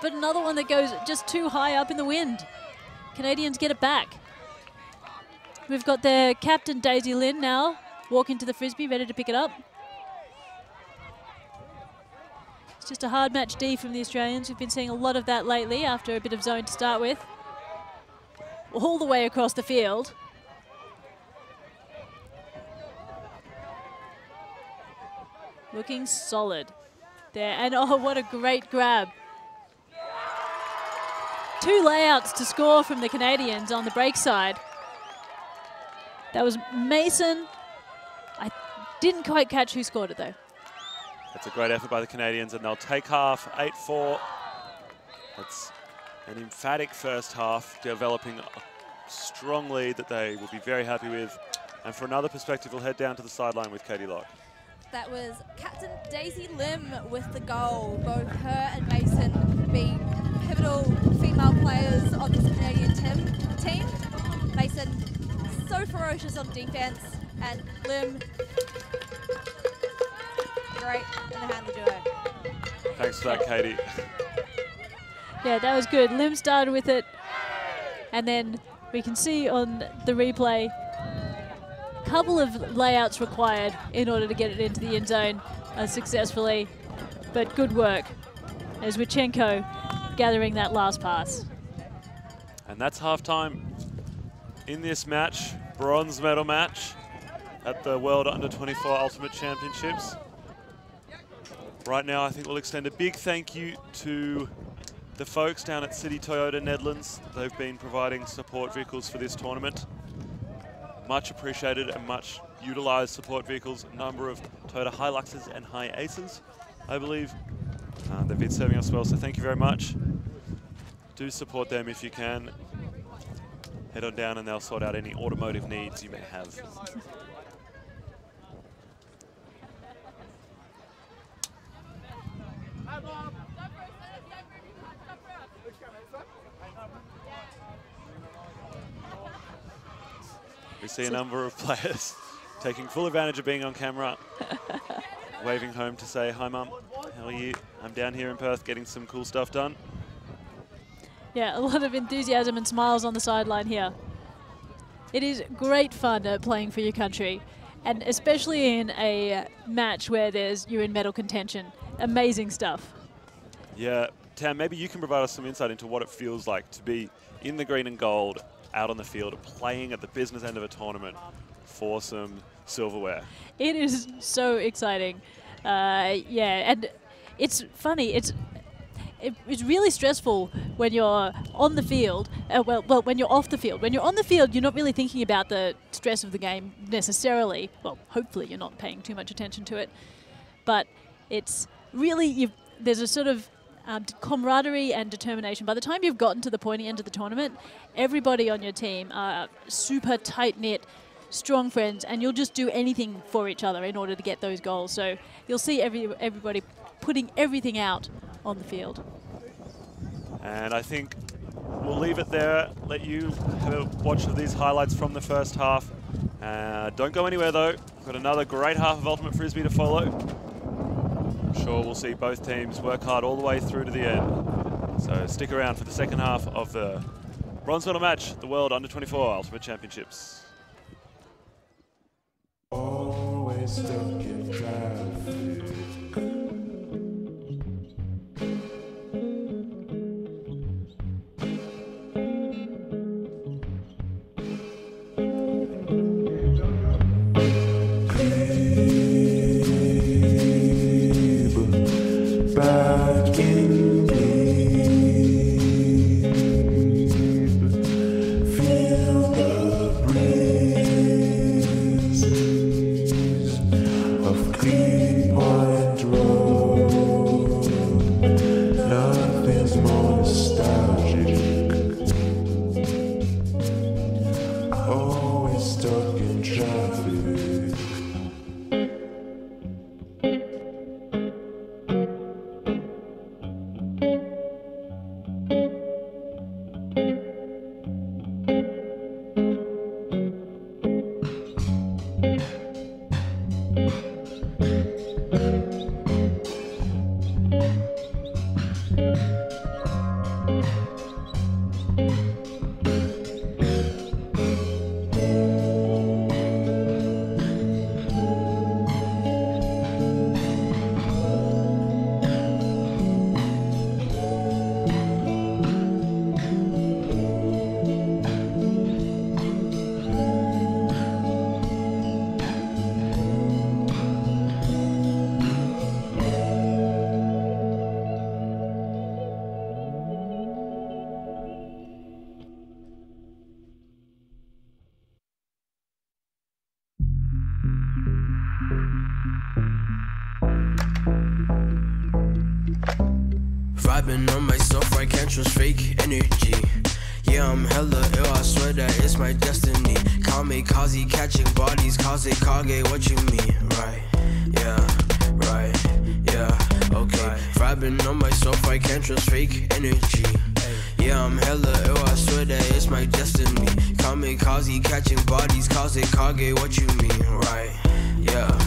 But another one that goes just too high up in the wind. Canadians get it back. We've got their captain, Daisy Lynn, now walking to the frisbee, ready to pick it up. It's just a hard match D from the Australians. We've been seeing a lot of that lately after a bit of zone to start with. All the way across the field. Looking solid there. And oh, what a great grab. 2 layouts to score from the Canadians on the break side. That was Mason. I didn't quite catch who scored it though. That's a great effort by the Canadians, and they'll take half, 8-4. That's an emphatic first half, developing a strong lead that they will be very happy with. And for another perspective, we'll head down to the sideline with Katie Locke. That was Captain Daisy Lim with the goal. Both her and Mason being pivotal female players on this Canadian team. Mason so ferocious on defense, and Lim great in the handler duo. Thanks for that, Katie. Yeah, that was good. Lim started with it, and then we can see on the replay couple of layouts required in order to get it into the end zone successfully, but good work as Wichenko gathering that last pass. And that's halftime in this match, bronze medal match at the World Under-24 Ultimate Championships. Right now, I think we'll extend a big thank you to the folks down at City Toyota Netherlands. They've been providing support vehicles for this tournament. Much appreciated and much utilized support vehicles. A number of Toyota Hiluxes and Hi Aces, I believe. They've been serving us well, so thank you very much. Do support them if you can. Head on down and they'll sort out any automotive needs you may have. We see a number of players taking full advantage of being on camera, waving home to say, "Hi, Mum, how are you? I'm down here in Perth getting some cool stuff done." Yeah, a lot of enthusiasm and smiles on the sideline here. It is great fun playing for your country, and especially in a match where you're in medal contention. Amazing stuff. Yeah, Tam, maybe you can provide us some insight into what it feels like to be in the green and gold, out on the field, playing at the business end of a tournament for some silverware. It is so exciting. Yeah, and it's funny. It's really stressful when you're on the field. Well, when you're off the field. When you're on the field, you're not really thinking about the stress of the game necessarily. Well, hopefully you're not paying too much attention to it. But it's really, there's a sort of camaraderie and determination. By the time you've gotten to the pointy end of the tournament, everybody on your team are super tight-knit, strong friends, and you'll just do anything for each other in order to get those goals. So you'll see everybody putting everything out on the field. And I think we'll leave it there, let you have a watch of these highlights from the first half. Don't go anywhere though. We've got another great half of Ultimate Frisbee to follow. I'm sure we'll see both teams work hard all the way through to the end. So stick around for the second half of the bronze medal match, the World Under-24 Ultimate Championships. Always stuck in traffic. Vibing on myself, I can't trust fake energy. Yeah, I'm hella ill, I swear that it's my destiny. Kamikaze catching bodies, cause it kage, what you mean? Right, yeah, okay. Vibing on myself, I can't trust fake energy. Yeah, I'm hella ill, I swear that it's my destiny. Kamikaze catching bodies, cause it kage, what you mean? Right, yeah.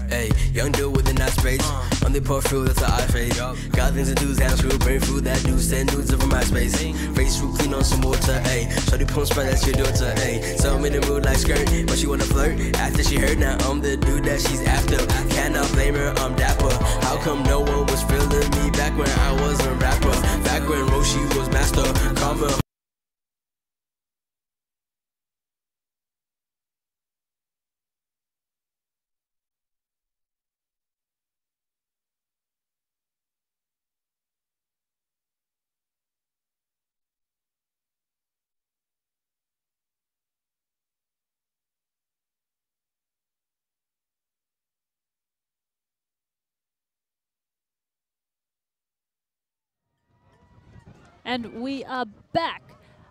Hey, young dude with a nice face. Only pour through, that's the eye fade. Got things to do, hands screw, brain food, that dude, send nudes over my space. Face through, clean on some water, ayy. Shorty pump spell, that's your daughter, ayy. So I'm in the mood like skirt, but she wanna flirt. After she heard, now I'm the dude that she's after. Cannot blame her, I'm dapper. How come no one was feeling me back when I was a rapper? Back when Roshi was master, karma. And we are back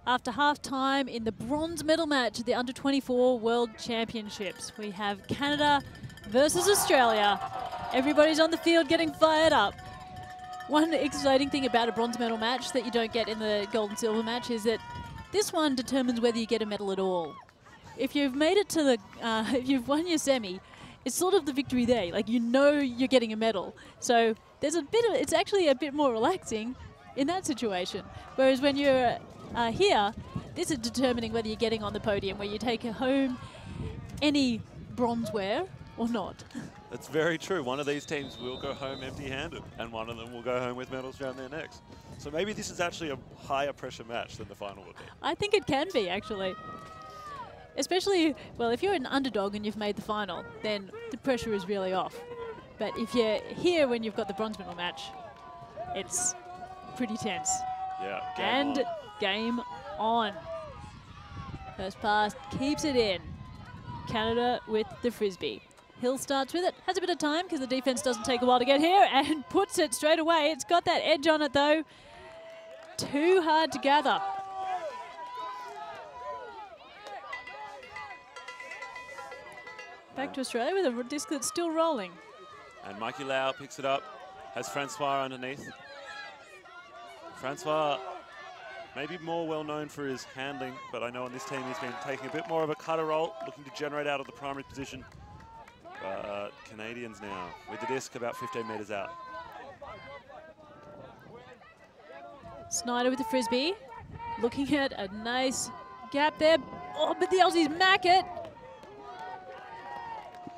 after half-time in the bronze medal match at the Under-24 World Championships. We have Canada versus Australia. Everybody's on the field getting fired up. One exciting thing about a bronze medal match that you don't get in the gold and silver match is that this one determines whether you get a medal at all. If you've made it to the, if you've won your semi, it's sort of the victory there. Like, you know you're getting a medal. So there's a bit of, it's actually a bit more relaxing in that situation. Whereas when you're here, this is determining whether you're getting on the podium, where you take home any bronzeware or not. That's very true. One of these teams will go home empty-handed, and one of them will go home with medals around their necks. So maybe this is actually a higher pressure match than the final would be. I think it can be, actually. Especially, well, if you're an underdog and you've made the final, then the pressure is really off. But if you're here when you've got the bronze medal match, it's pretty tense. Yeah, Game on. First pass keeps it in. Canada with the frisbee. Hill starts with it, has a bit of time because the defense doesn't take a while to get here, and puts it straight away. It's got that edge on it though. Too hard to gather. Back to Australia with a disc that's still rolling. And Mikey Lau picks it up, has Francois underneath. Francois maybe more well known for his handling, but I know on this team he's been taking a bit more of a cutter roll, looking to generate out of the primary position. But Canadians now with the disc about 15 metres out. Snyder with the frisbee, looking at a nice gap there. Oh, but the Aussies mack it.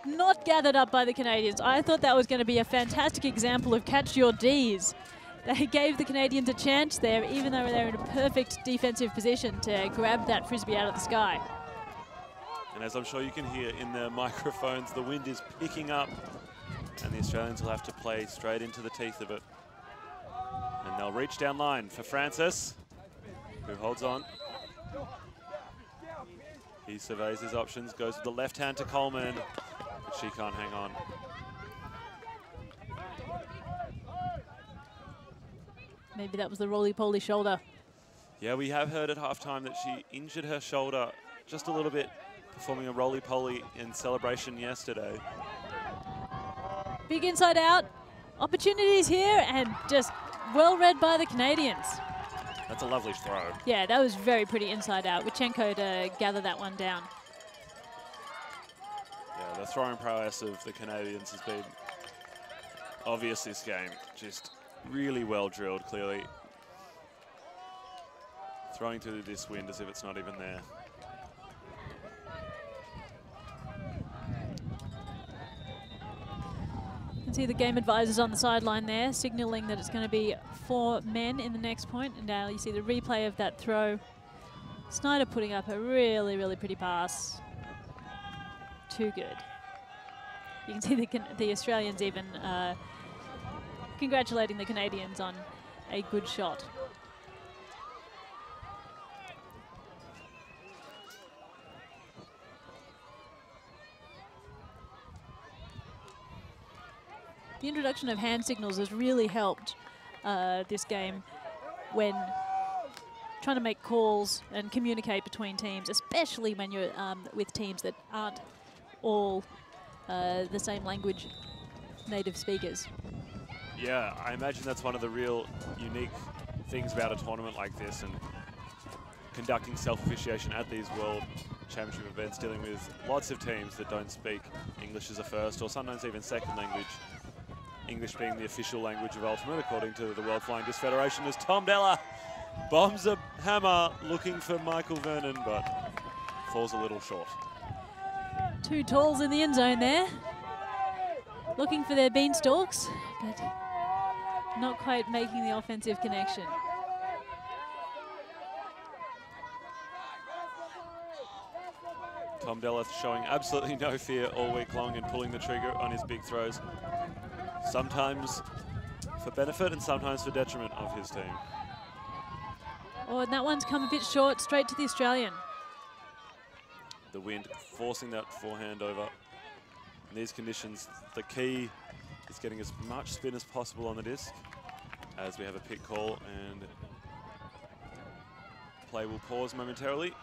Not gathered up by the Canadians. I thought that was going to be a fantastic example of catch your Ds. They gave the Canadians a chance there, even though they're in a perfect defensive position to grab that frisbee out of the sky. And as I'm sure you can hear in the microphones, the wind is picking up, and the Australians will have to play straight into the teeth of it. And they'll reach down line for Francis, who holds on. He surveys his options, goes with the left hand to Coleman, but she can't hang on. Maybe that was the roly-poly shoulder. Yeah, we have heard at halftime that she injured her shoulder just a little bit performing a roly-poly in celebration yesterday. Big inside out. Opportunities here, and just well read by the Canadians. That's a lovely throw. Yeah, that was very pretty inside out. Wichenko to gather that one down. Yeah, the throwing prowess of the Canadians has been obvious this game. Just really well drilled, clearly. Throwing through this wind as if it's not even there. You can see the game advisors on the sideline there, signaling that it's going to be 4 men in the next point. And now you see the replay of that throw. Snyder putting up a really, really pretty pass. Too good. You can see the Australians even congratulating the Canadians on a good shot. the introduction of hand signals has really helped this game when trying to make calls and communicate between teams, especially when you're with teams that aren't all the same language native speakers. Yeah, I imagine that's one of the real unique things about a tournament like this, and conducting self-officiation at these World Championship events, dealing with lots of teams that don't speak English as a first or sometimes even second language. English being the official language of Ultimate, according to the World Flying Disc Federation, as Tom Della bombs a hammer looking for Michael Vernon, but falls a little short. Two talls in the end zone there, looking for their beanstalks, but not quite making the offensive connection. Tom Della showing absolutely no fear all week long and pulling the trigger on his big throws, sometimes for benefit and sometimes for detriment of his team. Oh, and that one's come a bit short, straight to the Australian. The wind forcing that forehand over. In these conditions, the key is getting as much spin as possible on the disc, as we have a pick call and play will pause momentarily.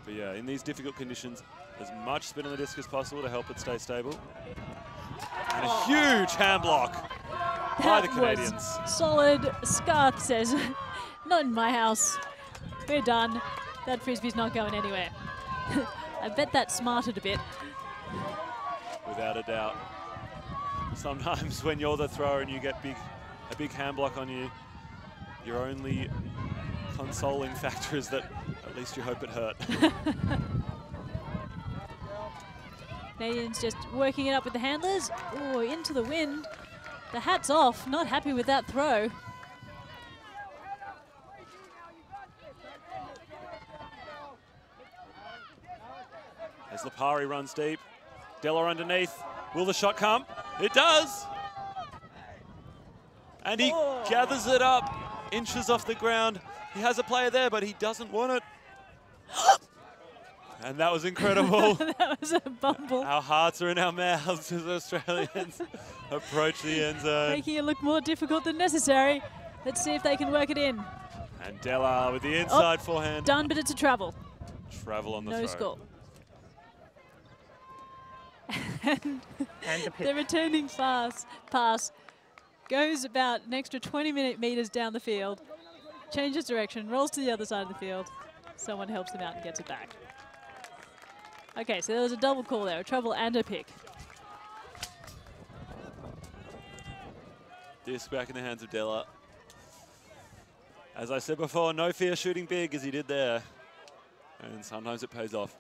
But yeah, in these difficult conditions, as much spin on the disc as possible to help it stay stable. And a huge hand block by the Canadians. Solid. Scarth says, not in my house. We're done. That frisbee's not going anywhere. I bet that smarted a bit. Without a doubt. Sometimes when you're the thrower and you get a big hand block on you, your only consoling factor is that at least you hope it hurt. Canadians just working it up with the handlers. Oh, into the wind. The hat's off. Not happy with that throw. As Lipari runs deep, Della underneath. Will the shot come? It does! And he gathers it up, inches off the ground. He has a player there, but he doesn't want it. And that was incredible. That was a bumble. Our hearts are in our mouths as Australians approach the end zone. Making it look more difficult than necessary. Let's see if they can work it in. And Della with the inside forehand. Done, but it's a travel. Travel on the no throw. score. And the pick. The returning pass goes about an extra 20 meters down the field, changes direction, rolls to the other side of the field. Someone helps them out and gets it back. Okay, so there was a double call there, a travel and a pick. Disc back in the hands of Della. As I said before, no fear shooting big as he did there. And sometimes it pays off.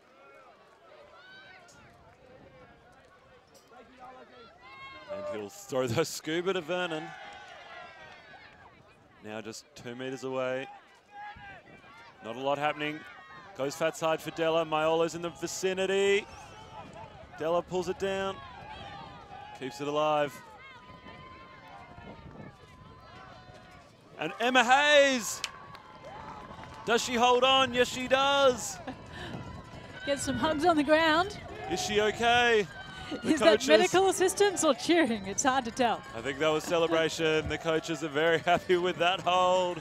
And he'll throw the scuba to Vernon. Now just 2 meters away. Not a lot happening. Goes fat side for Della. Maiolo's in the vicinity. Della pulls it down. Keeps it alive. And Emma Hayes. Does she hold on? Yes, she does. Get some hugs on the ground. Is she okay? Is that medical assistance or cheering? It's hard to tell. I think that was celebration. The coaches are very happy with that hold.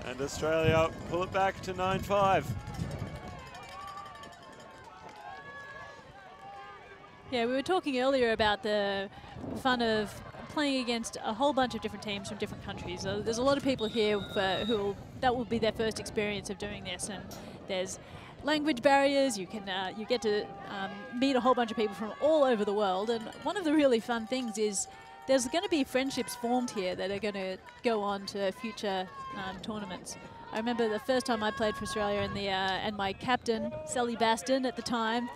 And Australia pull it back to 9-5. Yeah, we were talking earlier about the fun of playing against a whole bunch of different teams from different countries. There's a lot of people here that will be their first experience of doing this, and there's language barriers. You get to meet a whole bunch of people from all over the world, and one of the really fun things is there's going to be friendships formed here that are going to go on to future tournaments. I remember the first time I played for Australia, and my captain, Sally Baston at the time,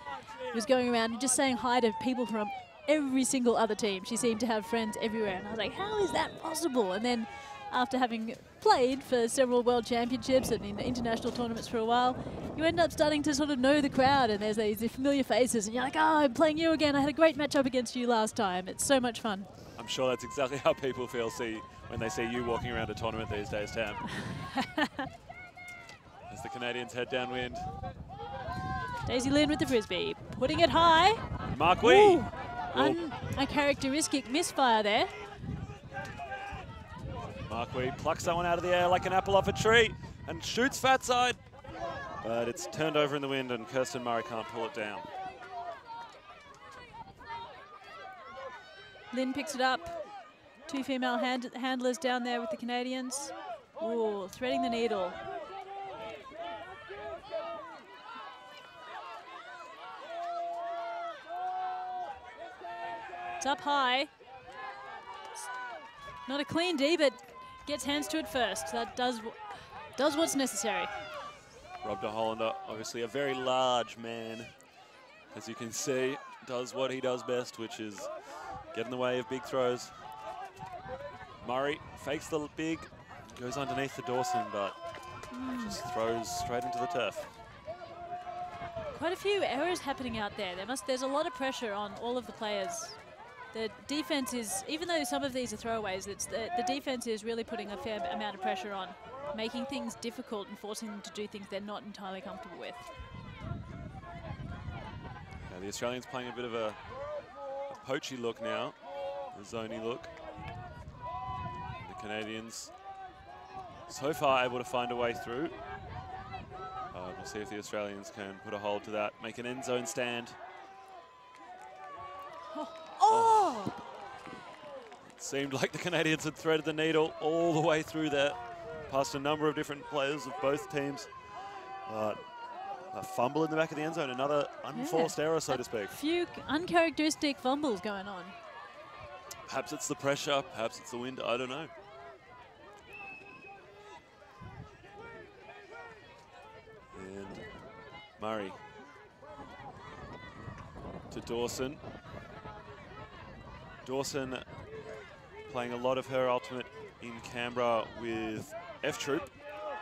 was going around and just saying hi to people from every single other team. She seemed to have friends everywhere, and I was like, how is that possible? And then after having played for several world championships and in international tournaments for a while, you end up starting to sort of know the crowd, and there's these familiar faces, and you're like, oh, I'm playing you again. I had a great matchup against you last time. It's so much fun. I'm sure that's exactly how people feel when they see you walking around a tournament these days, Tam. As the Canadians head downwind. Daisy Lynn with the frisbee, putting it high. Mark Wee. uncharacteristic misfire there. Marquis plucks that one out of the air like an apple off a tree and shoots fat side. But it's turned over in the wind and Kirsten Murray can't pull it down. Lynn picks it up. 2 female handlers down there with the Canadians. Ooh, threading the needle. It's up high. Not a clean D, but gets hands to it first. That does what's necessary. Rob de Hollander, obviously a very large man. As you can see, does what he does best, which is get in the way of big throws. Murray fakes the big, goes underneath the Dawson, but just throws straight into the turf. Quite a few errors happening out there. There's a lot of pressure on all of the players. The defense is, even though some of these are throwaways, the defense is really putting a fair amount of pressure on, making things difficult and forcing them to do things they're not entirely comfortable with. Yeah, the Australians playing a bit of a poachy look now, a zony look. The Canadians so far able to find a way through. We'll see if the Australians can put a hold to that, make an end zone stand. Oh! It seemed like the Canadians had threaded the needle all the way through there, past a number of different players of both teams. A fumble in the back of the end zone, another unforced error, so to speak. A few uncharacteristic fumbles going on. Perhaps it's the pressure, perhaps it's the wind, I don't know. And Murray to Dawson. Dawson playing a lot of her ultimate in Canberra with F Troop,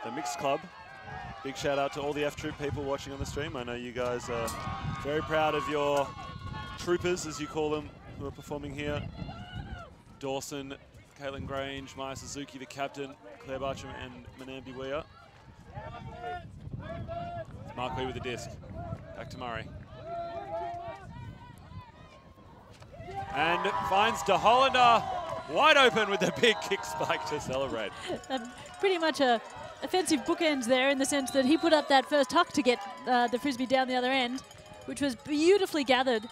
the mixed club. Big shout out to all the F Troop people watching on the stream. I know you guys are very proud of your troopers, as you call them, who are performing here. Dawson, Caitlin Grange, Maya Suzuki, the captain, Claire Bartram and Manambi Weir. Marquis with the disc. Back to Murray. And finds de Hollander wide open with the big kick spike to celebrate. Pretty much a offensive bookends there, in the sense that he put up that first huck to get the frisbee down the other end, which was beautifully gathered.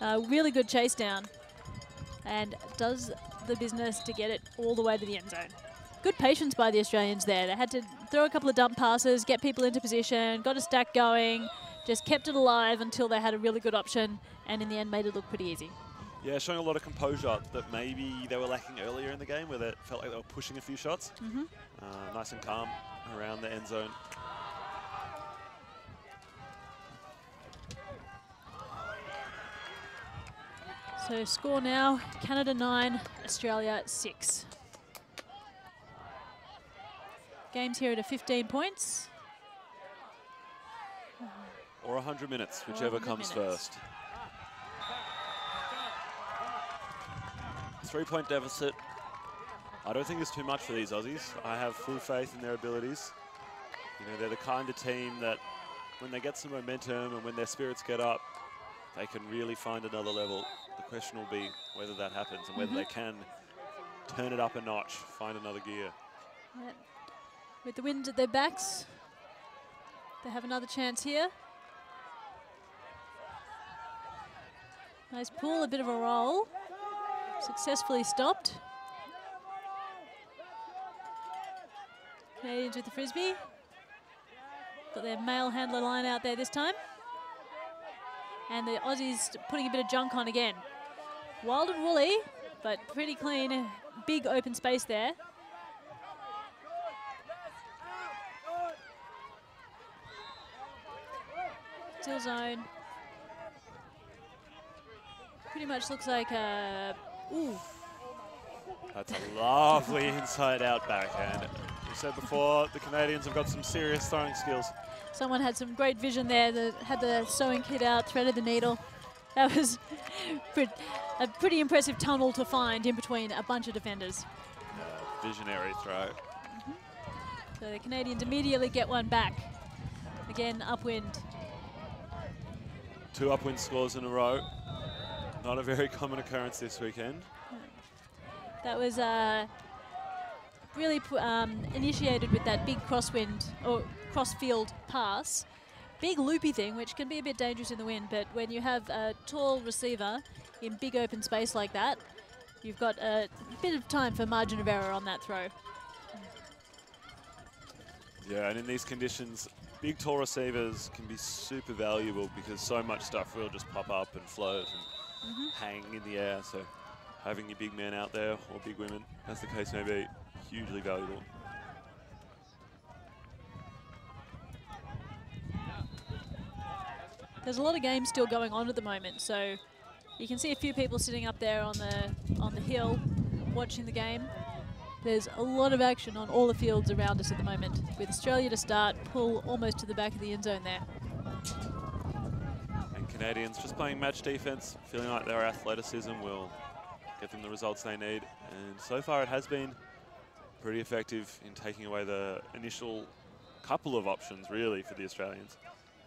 Really good chase down, and does the business to get it all the way to the end zone. Good patience by the Australians there. They had to throw a couple of dump passes, get people into position, got a stack going, just kept it alive until they had a really good option, and in the end made it look pretty easy. Yeah, showing a lot of composure that maybe they were lacking earlier in the game, where they felt like they were pushing a few shots. Nice and calm around the end zone. So score now, Canada 9, Australia 6. Game's here at 15 points. Or 100 minutes, whichever comes first. 3-point deficit. I don't think it's too much for these Aussies. I have full faith in their abilities. You know, they're the kind of team that when they get some momentum and when their spirits get up, they can really find another level. The question will be whether that happens and whether they can turn it up a notch, find another gear. Yep. With the wind at their backs, they have another chance here. Nice pull, a bit of a roll. Successfully stopped. Canadians with the frisbee. Got their male handler line out there this time. And the Aussies putting a bit of junk on again. Wild and woolly, but pretty clean. Big open space there. Still zone. Pretty much looks like a, ooh. That's a lovely inside-out backhand. We said before, the Canadians have got some serious throwing skills. Someone had some great vision there, that had the sewing kit out, threaded the needle. That was a pretty impressive tunnel to find in between a bunch of defenders. Visionary throw. So the Canadians immediately get one back. Again, upwind. 2 upwind scores in a row. Not a very common occurrence this weekend. That was really initiated with that big crosswind or cross-field pass. Big loopy thing, which can be a bit dangerous in the wind, but when you have a tall receiver in big open space like that, you've got a bit of time for margin of error on that throw. Yeah, and in these conditions, big tall receivers can be super valuable because so much stuff will just pop up and float and hang in the air. So having your big men out there, or big women, as the case may be, hugely valuable. There's a lot of games still going on at the moment, so you can see a few people sitting up there on the hill watching the game. There's a lot of action on all the fields around us at the moment, with Australia to start, pull almost to the back of the end zone there. And Canadians just playing match defense, feeling like their athleticism will get them the results they need. And so far it has been pretty effective in taking away the initial couple of options, really, for the Australians,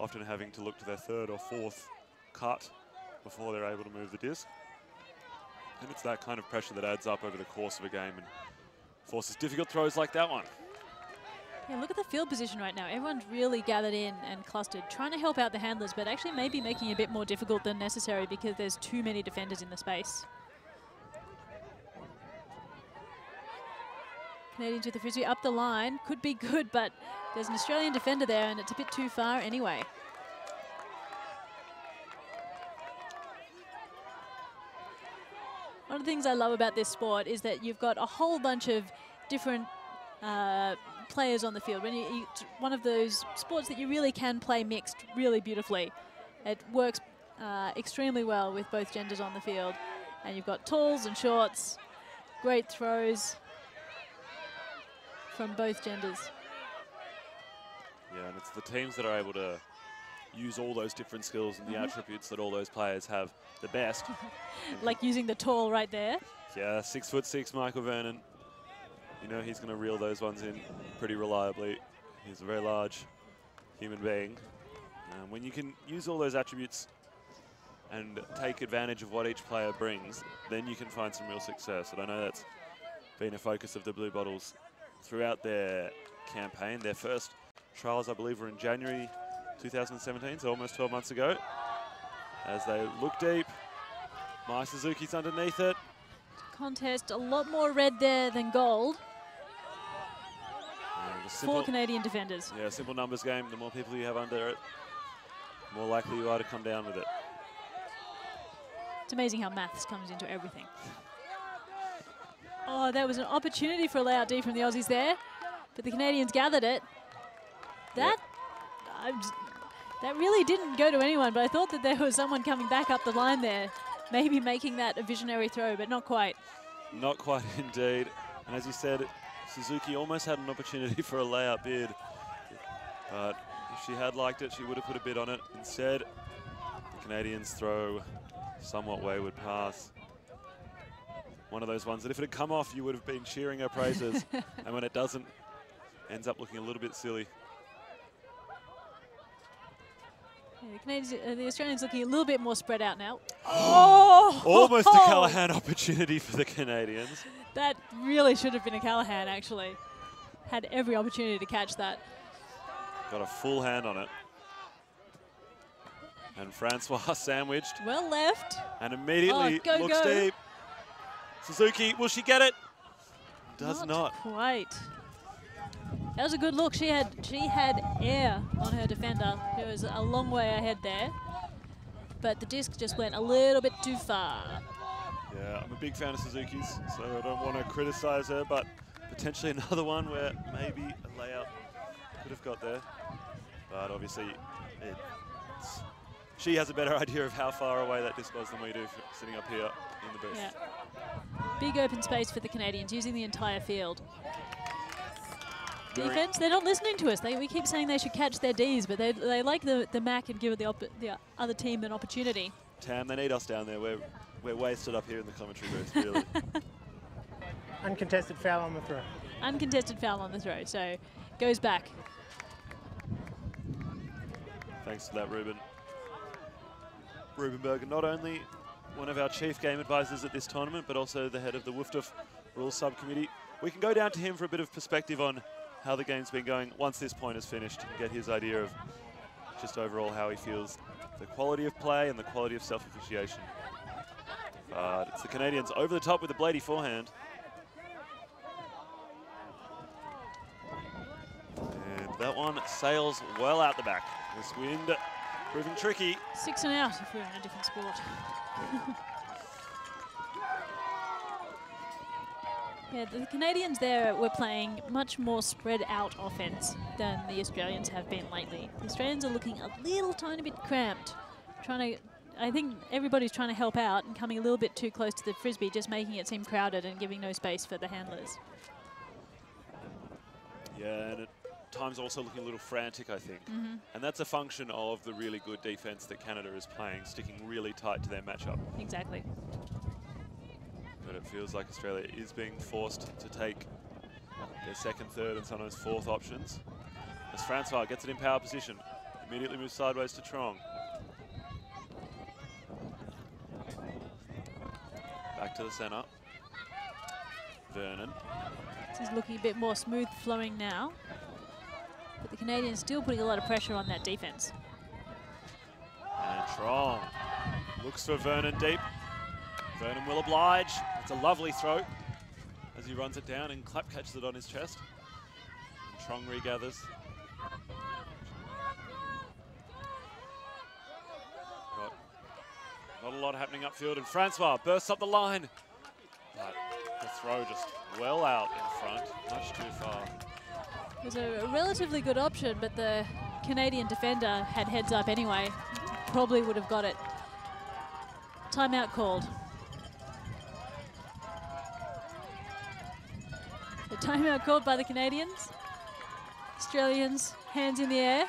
often having to look to their third or fourth cut before they're able to move the disc. And it's that kind of pressure that adds up over the course of a game and forces difficult throws like that one. Yeah, look at the field position right now. Everyone's really gathered in and clustered, trying to help out the handlers, but actually maybe making it a bit more difficult than necessary because there's too many defenders in the space. Canadians with the frisbee up the line. Could be good, but there's an Australian defender there and it's a bit too far anyway. One of the things I love about this sport is that you've got a whole bunch of different players on the field. When it's one of those sports that you really can play mixed really beautifully. It works extremely well with both genders on the field. And you've got talls and shorts, great throws from both genders. Yeah, and it's the teams that are able to use all those different skills and the attributes that all those players have the best. Like using the tall right there. Yeah, 6'6" Michael Vernon. You know he's going to reel those ones in pretty reliably. He's a very large human being. When you can use all those attributes and take advantage of what each player brings, then you can find some real success. And I know that's been a focus of the Blue Bottles throughout their campaign. Their first trials, I believe, were in January 2017, so almost 12 months ago. As they look deep, Mai Suzuki's underneath it. Contest, a lot more red there than gold. Simple, 4 Canadian defenders. Yeah, simple numbers game. The more people you have under it, the more likely you are to come down with it. It's amazing how maths comes into everything. Oh, that was an opportunity for a layout D from the Aussies there, but the Canadians gathered it. That, that really didn't go to anyone, but I thought that there was someone coming back up the line there, maybe making that a visionary throw, but not quite. Not quite indeed. And as you said, Suzuki almost had an opportunity for a layout bid, but if she had liked it, she would have put a bid on it. Instead, the Canadians throw somewhat wayward pass. One of those ones that if it had come off, you would have been cheering her praises, and when it doesn't, ends up looking a little bit silly. Yeah, the Canadians, the Australians looking a little bit more spread out now. Oh! Almost a Callahan opportunity for the Canadians. That really should have been a Callahan, actually. Had every opportunity to catch that. Got a full hand on it. And Francois sandwiched. Well left. And immediately looks go. deep. Suzuki, will she get it? Does not. Quite. That was a good look. She had air on her defender. It was a long way ahead there. But the disc just went a little bit too far. Yeah, I'm a big fan of Suzuki's, so I don't want to criticize her, but potentially another one where maybe a layout could have got there. But obviously, she has a better idea of how far away that disc was than we do sitting up here in the booth. Yeah. Big open space for the Canadians, using the entire field. Defense, they're not listening to us. We keep saying they should catch their Ds, but they like the MAC and give the other team an opportunity. Tam, they need us down there. We're wasted up here in the commentary booth, really. Uncontested foul on the throw. Uncontested foul on the throw, so goes back. Thanks for that, Ruben. Ruben Berger not only one of our chief game advisors at this tournament, but also the head of the WFDF Rules Subcommittee. We can go down to him for a bit of perspective on how the game's been going once this point is finished and get his idea of just overall how he feels the quality of play and the quality of self-officiation. But it's the Canadians over the top with a bladey forehand. And that one sails well out the back. This wind proving tricky. 6 and out if we're in a different sport. Yeah, the Canadians there were playing much more spread out offense than the Australians have been lately. The Australians are looking a little tiny bit cramped. I think everybody's trying to help out and coming a little bit too close to the frisbee, just making it seem crowded and giving no space for the handlers. Yeah, and at times also looking a little frantic, I think. And that's a function of the really good defense that Canada is playing, sticking really tight to their matchup. Exactly. But it feels like Australia is being forced to take their second, third, and sometimes fourth options. As Francois gets it in power position, immediately moves sideways to Trong. Back to the center. Vernon. This is looking a bit more smooth flowing now. But the Canadians still putting a lot of pressure on that defense. And Trong looks for Vernon deep. Vernon will oblige. It's a lovely throw as he runs it down and Clapp catches it on his chest. And Trong regathers. Not a lot happening upfield, and Francois bursts up the line. But the throw just well out in front, much too far. It was a relatively good option, but the Canadian defender had heads up anyway. Probably would have got it. Timeout called. The timeout called by the Canadians. Australians, hands in the air.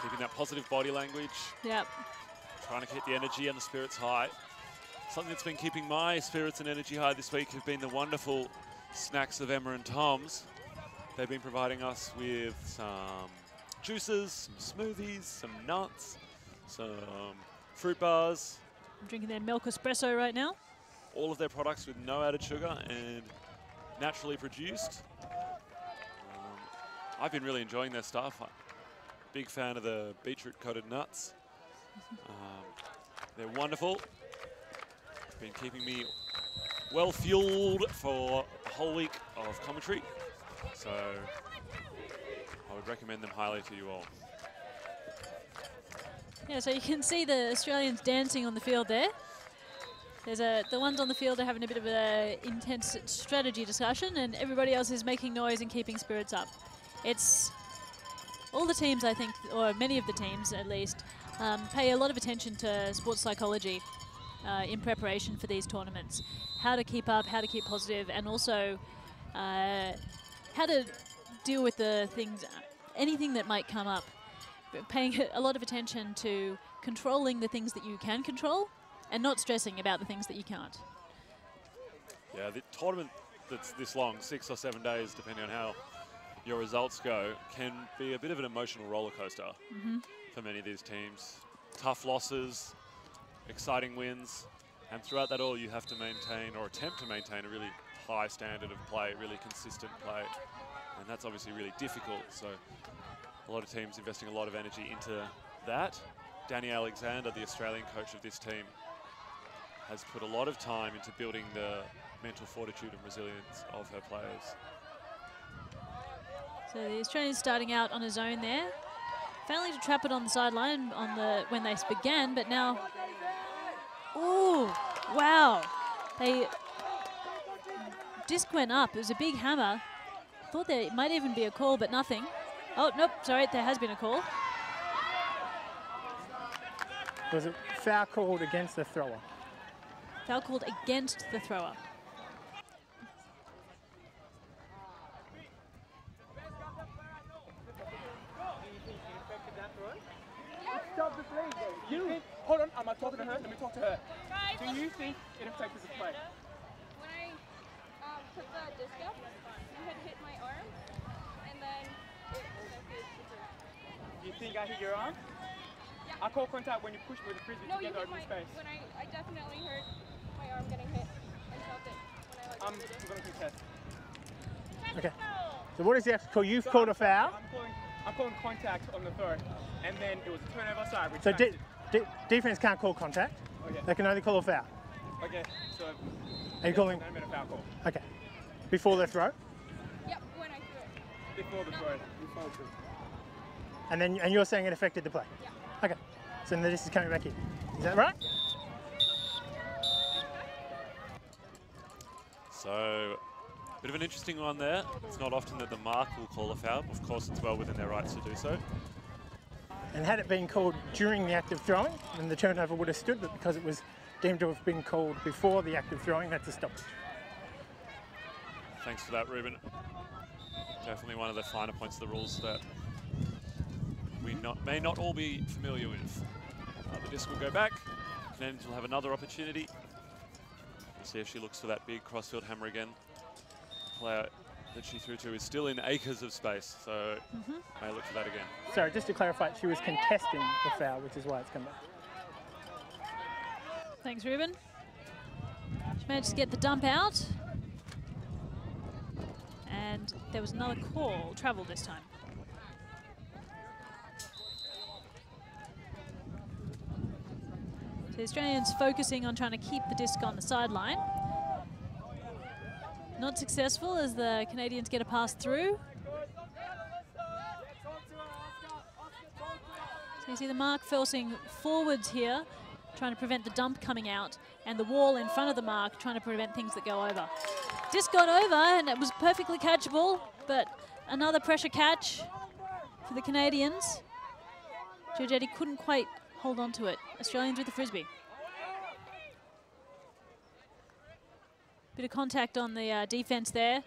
Keeping that positive body language. Yep. Trying to keep the energy and the spirits high. Something that's been keeping my spirits and energy high this week have been the wonderful snacks of Emma and Tom's. They've been providing us with some juices, some smoothies, some nuts, some fruit bars. I'm drinking their milk espresso right now. All of their products with no added sugar and naturally produced. I've been really enjoying their stuff. Big fan of the beetroot coated nuts. They're wonderful. Been keeping me well fueled for a whole week of commentary. So I would recommend them highly to you all. Yeah, so you can see the Australians dancing on the field there. There's the ones on the field are having a bit of an intense strategy discussion, and everybody else is making noise and keeping spirits up. It's all the teams, I think, or many of the teams at least, pay a lot of attention to sports psychology in preparation for these tournaments. How to keep up, how to keep positive, and also how to deal with the things, anything that might come up. Paying a lot of attention to controlling the things that you can control and not stressing about the things that you can't. Yeah, the tournament that's this long, 6 or 7 days, depending on how your results go, can be a bit of an emotional roller coaster for many of these teams. Tough losses, exciting wins, and throughout that all you have to maintain or attempt to maintain a really high standard of play, really consistent play. And that's obviously really difficult, so a lot of teams investing a lot of energy into that. Danny Alexander, the Australian coach of this team, has put a lot of time into building the mental fortitude and resilience of her players. So the Australians starting out on his own there. Failing to trap it on the sideline when they began, but now, ooh, wow. Disc went up, it was a big hammer. Thought there might even be a call, but nothing. Oh, nope, sorry, there has been a call. Was it foul called against the thrower? Foul called against the thrower. Stop the play. You hold on, I'm talking to her. Let me talk to her. Do you think it affected the play? When I put the disc up, you had hit my arm, and then it affected the throw. Do you think I hit your arm? Yeah. I call contact when you push with the frisbee No, to you get hit open my, space. when I definitely heard my arm getting hit. I felt it when I I'm going to contest. Okay. So what is the actual call? You've called a foul. I'm calling contact on the throw, and then it was a turnover, so I So retracted. defense can't call contact. Okay. They can only call a foul. Okay, so Are you calling? I made a foul call. Okay. Before the throw, Yep, when I threw it. Before the throw. Before the throw. and you're saying it affected the play. Yeah. Okay. So now this is coming back in. Is that right? So, a bit of an interesting one there. It's not often that the mark will call a foul. Of course, it's well within their rights to do so. And had it been called during the act of throwing, then the turnover would have stood, but because it was deemed to have been called before the act of throwing, that's a stoppage. Thanks for that, Ruben. Definitely one of the finer points of the rules that we may not all be familiar with. The disc will go back. Canadians will have another opportunity. We'll see if she looks for that big crossfield hammer again. Player that she threw to is still in acres of space, so may look for that again. Sorry, just to clarify, she was contesting the foul, which is why it's come back. Thanks, Ruben. She managed to get the dump out. And there was another call, travel this time. So the Australians focusing on trying to keep the disc on the sideline. Not successful as the Canadians get a pass through. So you see the mark forcing forwards here, trying to prevent the dump coming out, and the wall in front of the mark trying to prevent things that go over. Disc got over and it was perfectly catchable, but another pressure catch for the Canadians. Giorgetti couldn't quite hold on to it. Australians with the frisbee. Bit of contact on the defense there.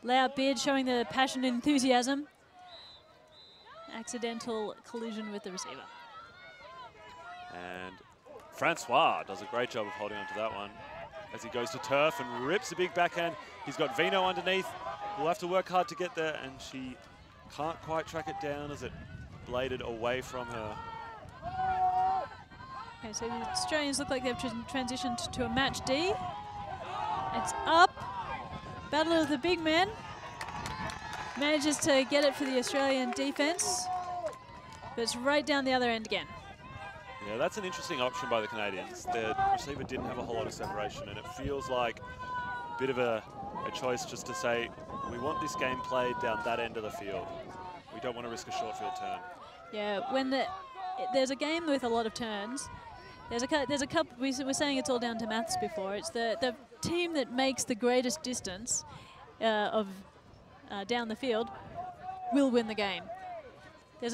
Layout bid showing the passion and enthusiasm. Accidental collision with the receiver. And Francois does a great job of holding on to that one as he goes to turf and rips a big backhand. He's got Vino underneath. We'll have to work hard to get there, and she can't quite track it down as it bladed away from her. Okay, so the Australians look like they've transitioned to a match D. It's up. Battle of the big men. Manages to get it for the Australian defense, but it's right down the other end again. Yeah, that's an interesting option by the Canadians. Their receiver didn't have a whole lot of separation, and it feels like a bit of a choice just to say, we want this game played down that end of the field. We don't want to risk a short field turn. Yeah, when there's a game with a lot of turns, there's a couple. We were saying it's all down to maths before. It's the team that makes the greatest distance down the field will win the game. There's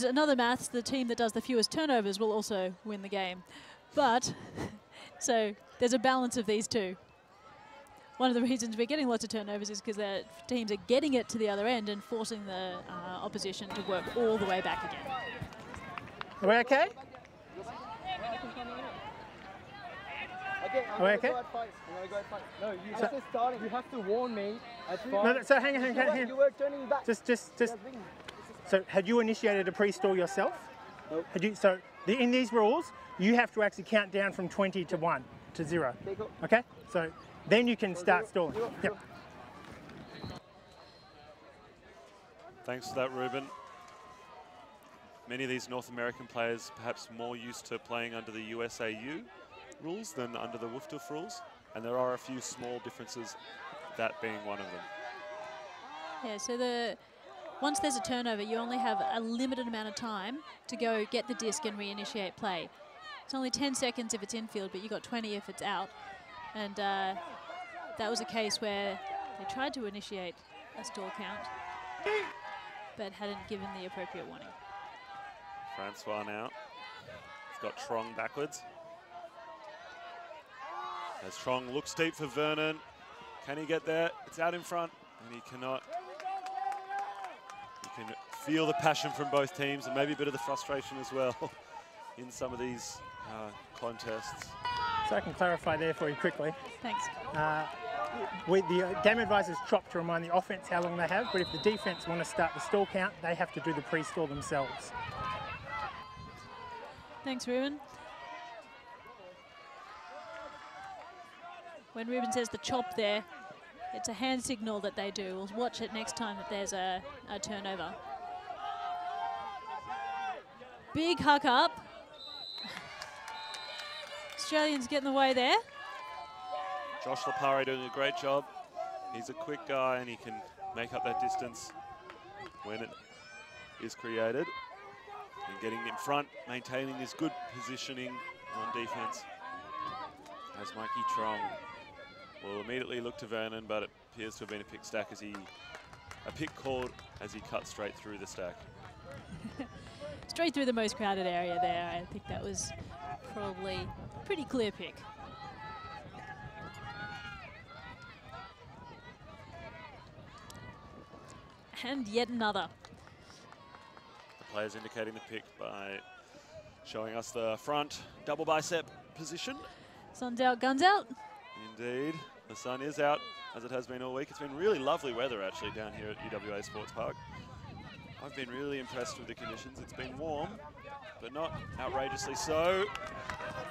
another maths. The team that does the fewest turnovers will also win the game. But so there's a balance of these two. One of the reasons we're getting lots of turnovers is because the teams are getting it to the other end and forcing the opposition to work all the way back again. Are we okay? Okay, I'm Are we gonna okay? go at five. I'm gonna go at five. No, you have to start it. You have to warn me at five. No, so hang on. You were turning back. Just. So had you initiated a pre-stall yourself? Nope. Had you? So in these rules, you have to actually count down from 20 to 1 to 0. Okay, go. Okay. So then you can start stalling. Zero. Yep. Thanks for that, Ruben. Many of these North American players perhaps more used to playing under the USAU rules than under the WFDF rules, and there are a few small differences, that being one of them. Yeah, so once there's a turnover, you only have a limited amount of time to go get the disc and reinitiate play. It's only 10 seconds if it's infield, but you got 20 if it's out. And that was a case where they tried to initiate a stall count, but hadn't given the appropriate warning. Francois now. He's got Trong backwards. As Trong looks deep for Vernon. Can he get there? It's out in front, and he cannot. You can feel the passion from both teams, and maybe a bit of the frustration as well in some of these contests. So I can clarify there for you quickly. Thanks. The game advisors chop to remind the offense how long they have, but if the defense want to start the stall count, they have to do the pre-stall themselves. Thanks, Ruben. When Ruben says the chop there, it's a hand signal that they do. We'll watch it next time that there's a turnover. Big huck up. Australians get in the way there. Josh Lapari doing a great job. He's a quick guy and he can make up that distance when it is created. And getting in front, maintaining his good positioning on defense. As Mikey Trong will immediately look to Vernon, but it appears to have been a pick stack as a pick called as he cut straight through the stack. Straight through the most crowded area there. I think that was probably a pretty clear pick. And yet another. The players indicating the pick by showing us the front double bicep position. Sun's out, guns out. Indeed, the sun is out as it has been all week. It's been really lovely weather actually down here at UWA Sports Park. I've been really impressed with the conditions. It's been warm, but not outrageously so,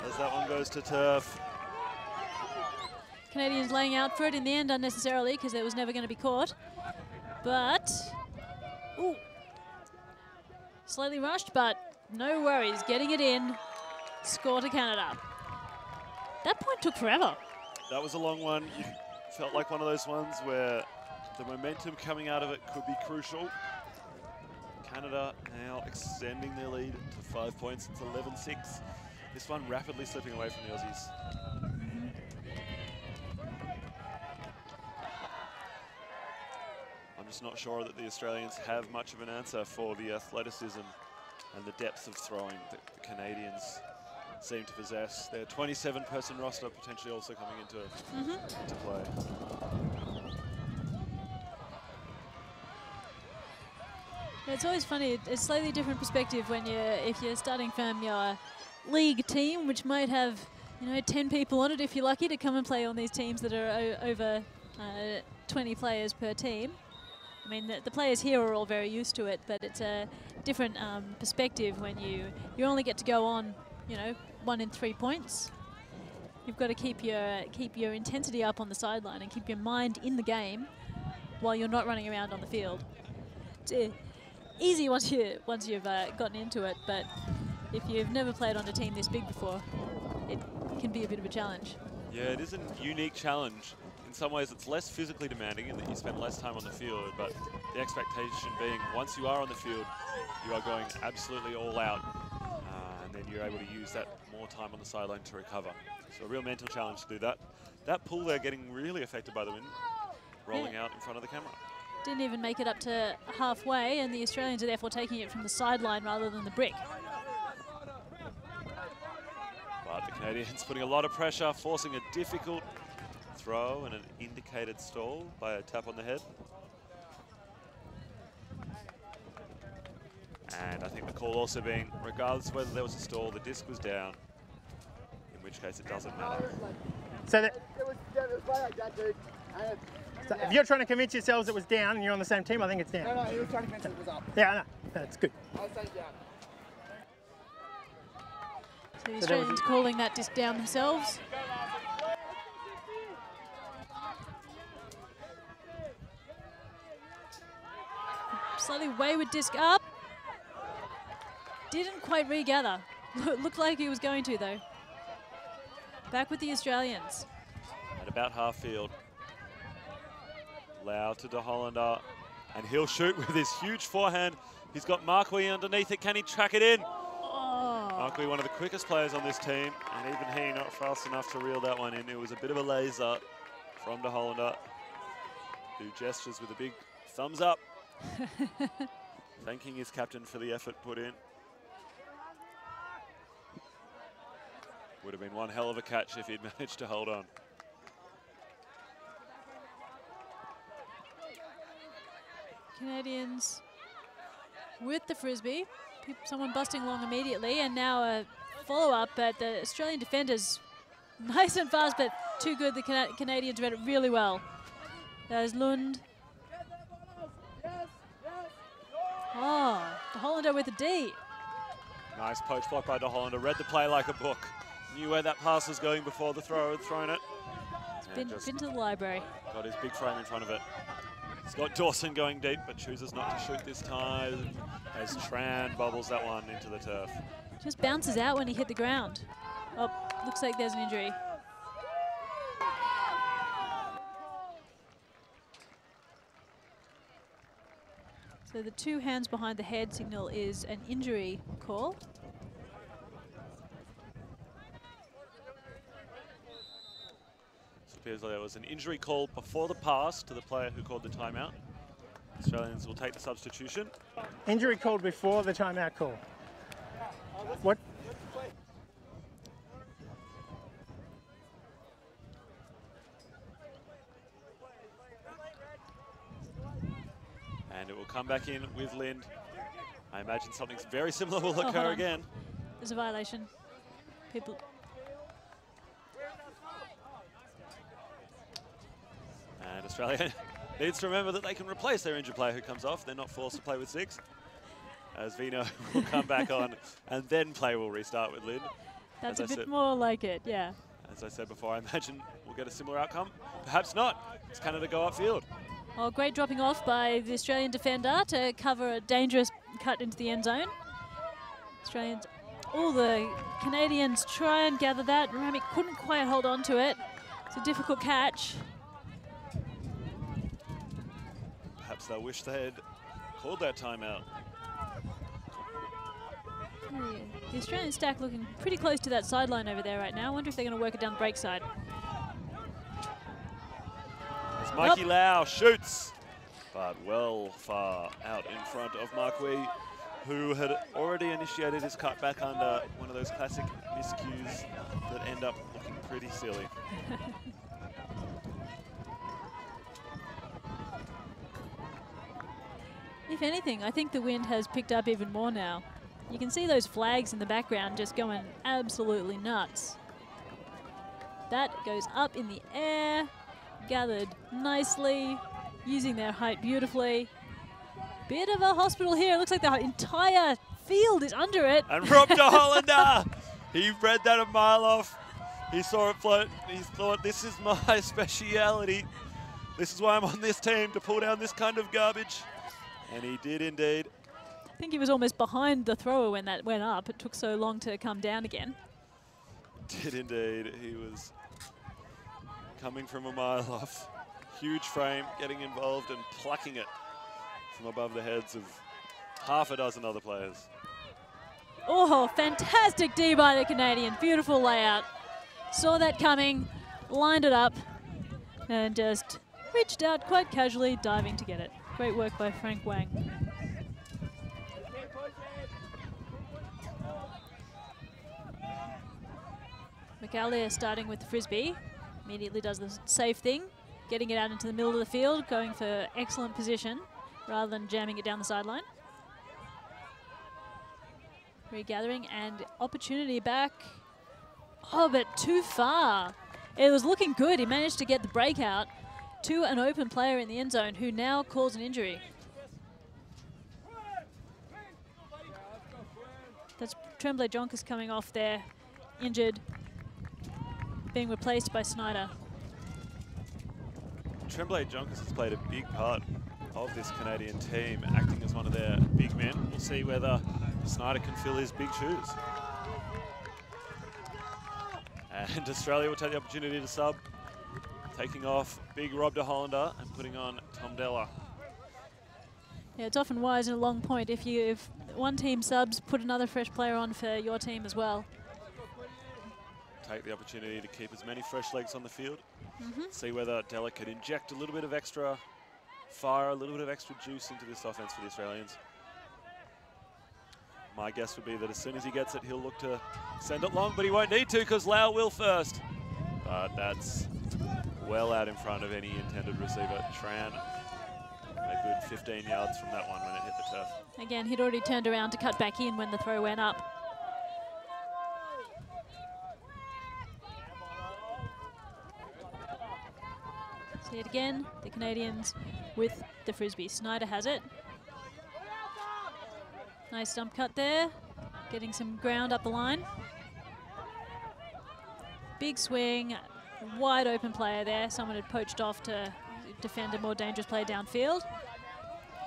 as that one goes to turf. Canadians laying out for it in the end unnecessarily because it was never going to be caught. But, ooh, slightly rushed, but no worries, getting it in. Score to Canada. That point took forever. That was a long one. You felt like one of those ones where the momentum coming out of it could be crucial. Canada now extending their lead to 5 points. It's 11-6. This one rapidly slipping away from the Aussies. I'm just not sure that the Australians have much of an answer for the athleticism and the depth of throwing that the Canadians seem to possess. Their 27-person roster potentially also coming into play. It's always funny. It's a slightly different perspective when if you're starting from your league team, which might have 10 people on it if you're lucky to come and play on these teams that are over 20 players per team. I mean, the players here are all very used to it, but it's a different perspective when you only get to go on, 1 in 3 points. You've got to keep your intensity up on the sideline and keep your mind in the game while you're not running around on the field. It's easy once you've gotten into it, but if you've never played on a team this big before, it can be a bit of a challenge. Yeah, it is a unique challenge. In some ways, it's less physically demanding in that you spend less time on the field, but the expectation being once you are on the field, you are going absolutely all out, and then you're able to use that more time on the sideline to recover. So a real mental challenge to do that. That pull there getting really affected by the wind, rolling out in front of the camera. Didn't even make it up to halfway, and the Australians are therefore taking it from the sideline rather than the brick. But the Canadians putting a lot of pressure, forcing a difficult throw and an indicated stall by a tap on the head. And I think the call also being, regardless of whether there was a stall, the disc was down, in which case it doesn't matter. So, It was like that, dude. so if you're trying to convince yourselves it was down and you're on the same team, I think it's down. No, he was trying to convince it was up. Yeah, I know. That's good. I was saying down. So the Australians calling that disc down themselves. Slightly wayward disc up. Didn't quite regather. Looked like he was going to, though. Back with the Australians. At about half field. Lau to De Hollander, and he'll shoot with his huge forehand. He's got Marquis underneath it. Can he track it in? Oh. Marquis, one of the quickest players on this team, and even he not fast enough to reel that one in. It was a bit of a laser from De Hollander, who gestures with a big thumbs up, thanking his captain for the effort put in. Would have been one hell of a catch if he'd managed to hold on. Canadians with the frisbee. Someone busting along immediately, and now a follow-up, but the Australian defenders nice and fast, but too good. The Canadians read it really well. There's Lund. Oh, the Hollander with a D. Nice poach block by De Hollander. Read the play like a book. Knew where that pass was going before the thrower had thrown it. Been to the library. Got his big frame in front of it. He's got Dawson going deep, but chooses not to shoot this time as Tran bobbles that one into the turf. Just bounces out when he hit the ground. Oh, looks like there's an injury. So the 2 hands behind the head signal is an injury call. It appears like there was an injury call before the pass to the player who called the timeout. Australians will take the substitution. Injury called before the timeout call. What? And it will come back in with Lind. I imagine something very similar will occur again. There's a violation. People. And Australia needs to remember that they can replace their injured player who comes off. They're not forced to play with 6. As Vino will come back on, and then play will restart with Lind. That's a bit more like it, yeah. As I said before, I imagine we'll get a similar outcome. Perhaps not. It's Canada go upfield. Oh, great dropping off by the Australian defender to cover a dangerous cut into the end zone. Australians, all the Canadians try and gather that. Rami couldn't quite hold on to it. It's a difficult catch. Perhaps they'll wish they had called that timeout. The Australian stack looking pretty close to that sideline over there right now. I wonder if they're going to work it down the break side. As Mikey Lau shoots, but well far out in front of Marquis, who had already initiated his cut back under one of those classic miscues that end up looking pretty silly. If anything, I think the wind has picked up even more now. You can see those flags in the background just going absolutely nuts. That goes up in the air, gathered nicely, using their height beautifully. Bit of a hospital here. It looks like the entire field is under it. And Rob De Hollander, he read that a mile off. He saw it float. He thought, this is my speciality. This is why I'm on this team, to pull down this kind of garbage. And he did indeed. I think he was almost behind the thrower when that went up. It took so long to come down again. Did indeed. He was coming from a mile off. Huge frame, getting involved and plucking it from above the heads of half a dozen other players. Oh, fantastic D by the Canadian. Beautiful layout. Saw that coming, lined it up, and just reached out quite casually, diving to get it. Great work by Frank Wang. McAleer starting with the frisbee. Immediately does the safe thing, getting it out into the middle of the field, going for excellent position rather than jamming it down the sideline. Regathering and opportunity back. Oh, but too far. It was looking good. He managed to get the breakout to an open player in the end zone who now calls an injury. That's Tremblay-Joncas coming off there, injured, being replaced by Snyder. Tremblay-Joncas has played a big part of this Canadian team, acting as one of their big men. We'll see whether Snyder can fill his big shoes. And Australia will take the opportunity to sub, taking off big Rob De Hollander and putting on Tom Della. Yeah, it's often wise in a long point if one team subs, put another fresh player on for your team as well. Take the opportunity to keep as many fresh legs on the field. See whether Della could inject a little bit of extra fire, a little bit of extra juice into this offense for the Australians. My guess would be that as soon as he gets it, he'll look to send it long, but he won't need to because Lau will first. But that's well out in front of any intended receiver. Tran, a good 15 yards from that one when it hit the turf. Again, he'd already turned around to cut back in when the throw went up. See it again, the Canadians with the frisbee. Snyder has it. Nice stump cut there. getting some ground up the line. Big swing, wide open player there. Someone had poached off to defend a more dangerous player downfield.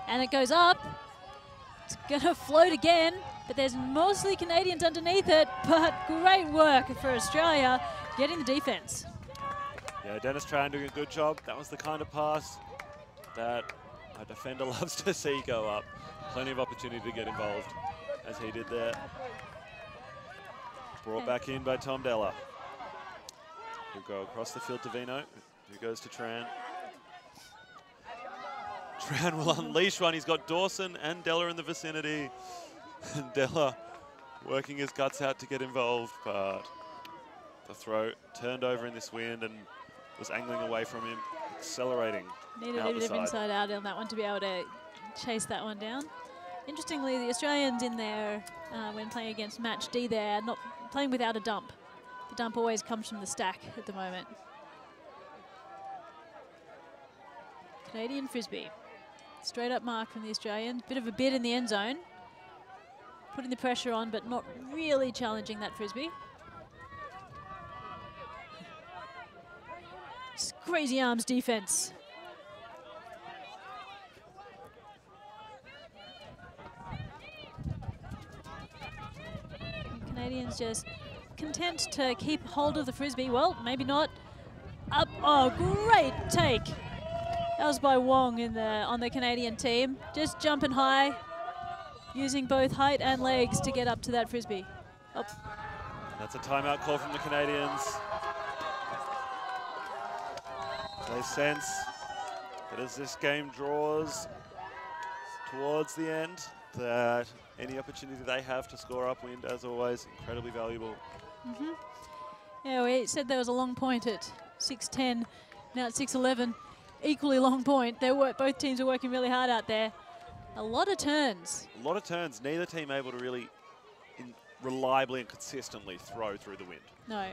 And it goes up. It's going to float again, but there's mostly Canadians underneath it. But great work for Australia getting the defense. Yeah, Dennis Tran doing a good job. That was the kind of pass that a defender loves to see go up. Plenty of opportunity to get involved, as he did there. Brought back in by Tom Della. He'll go across the field to Vino, who goes to Tran. Tran will unleash one. He's got Dawson and Della in the vicinity. And Della working his guts out to get involved, but the throw turned over in this wind and was angling away from him, accelerating. Needed a bit of inside out on that one to be able to chase that one down. Interestingly, the Australians in there, when playing against match D there, not playing without a dump. The dump always comes from the stack at the moment. Canadian Frisbee. Straight up mark from the Australians. Bit of a bid in the end zone. Putting the pressure on, but not really challenging that Frisbee. It's crazy arms defense. And Canadians just content to keep hold of the Frisbee. Well, maybe not. Up, oh, great take. That was by Wong on the Canadian team. Just jumping high, using both height and legs to get up to that Frisbee. Oh. That's a timeout call from the Canadians. They sense that as this game draws towards the end, that any opportunity they have to score upwind, as always, incredibly valuable. Mm-hmm. Yeah, we said there was a long point at 6:10, now at 6:11. Equally long point. Both teams are working really hard out there. A lot of turns. A lot of turns. Neither team able to really reliably and consistently throw through the wind. No.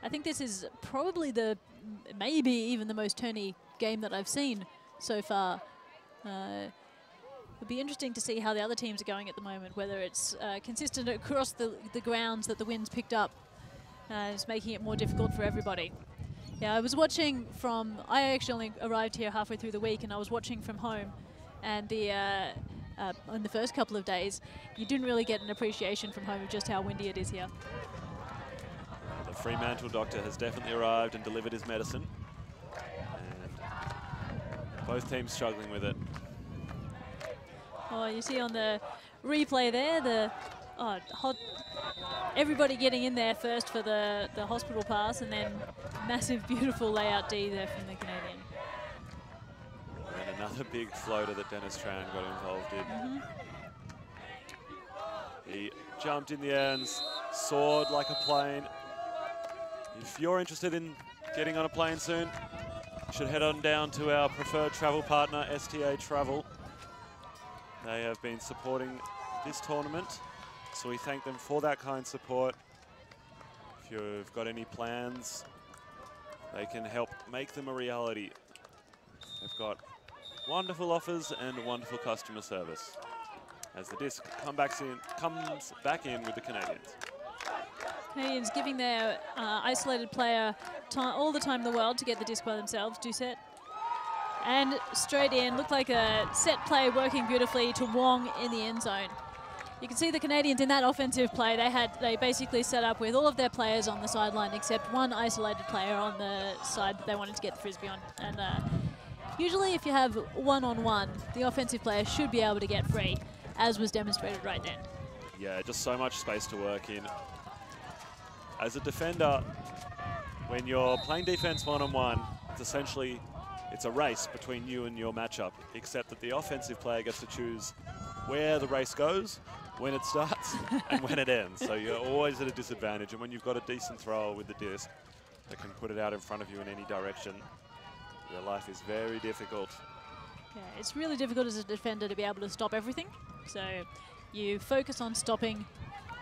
I think this is probably maybe even the most turny game that I've seen so far. It'll be interesting to see how the other teams are going at the moment, whether it's consistent across the grounds that the wind's picked up. It's making it more difficult for everybody. Yeah, I was watching I actually arrived here halfway through the week, and I was watching from home. And in the first couple of days, you didn't really get an appreciation from home of just how windy it is here. The Fremantle doctor has definitely arrived and delivered his medicine. And both teams struggling with it. Oh, you see on the replay there, everybody getting in there first for the hospital pass, and then massive, beautiful layout D there from the Canadian. And another big floater that Dennis Tran got involved in. Mm-hmm. He jumped in the ends, soared like a plane. If you're interested in getting on a plane soon, you should head on down to our preferred travel partner, STA Travel. They have been supporting this tournament, so we thank them for that kind support. If you've got any plans, they can help make them a reality. They've got wonderful offers and wonderful customer service as the disc comes back in with the Canadians. Canadians giving their isolated player all the time in the world to get the disc by themselves. Doucet. And straight in, looked like a set play working beautifully to Wong in the end zone. You can see the Canadians in that offensive play, they basically set up with all of their players on the sideline except one isolated player on the side that they wanted to get the Frisbee on. And usually if you have one-on-one, the offensive player should be able to get free, as was demonstrated right then. Yeah, just so much space to work in. As a defender, when you're playing defense one-on-one, it's a race between you and your matchup, except that the offensive player gets to choose where the race goes, when it starts, and when it ends. So you're always at a disadvantage, and when you've got a decent thrower with the disc that can put it out in front of you in any direction, your life is very difficult. Yeah, it's really difficult as a defender to be able to stop everything. So you focus on stopping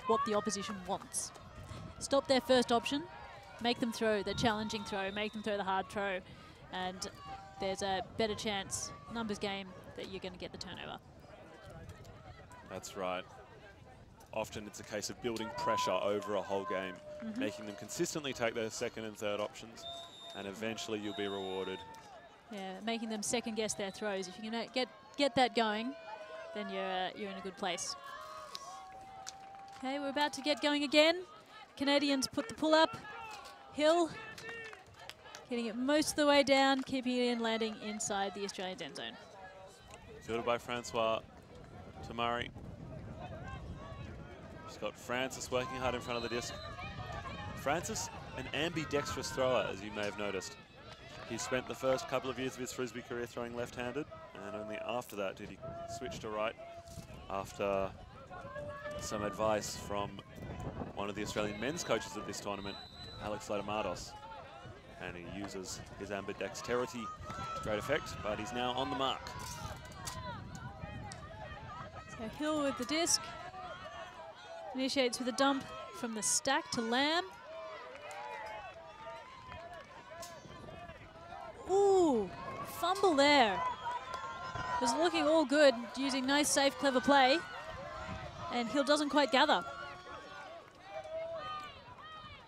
what the opposition wants. Stop their first option, make them throw the challenging throw, make them throw the hard throw, and there's a better chance, numbers game, that you're going to get the turnover. That's right. often it's a case of building pressure over a whole game, making them consistently take their second and third options, and eventually you'll be rewarded. Yeah, making them second guess their throws. If you can get that going, then you're in a good place. Okay, we're about to get going again. Canadians put the pull up. Hill getting it most of the way down, keeping it in, landing inside the Australian end zone. Fielded by Francois Tamari. She's got Francis working hard in front of the disc. Francis, an ambidextrous thrower, as you may have noticed. He spent the first couple of years of his Frisbee career throwing left-handed, and only after that did he switch to right after some advice from one of the Australian men's coaches at this tournament, Alex Latamatos. And he uses his ambidexterity to great effect, but he's now on the mark. So Hill with the disc. Initiates with a dump from the stack to Lamb. Ooh, fumble there. Was looking all good, using nice, safe, clever play. And Hill doesn't quite gather.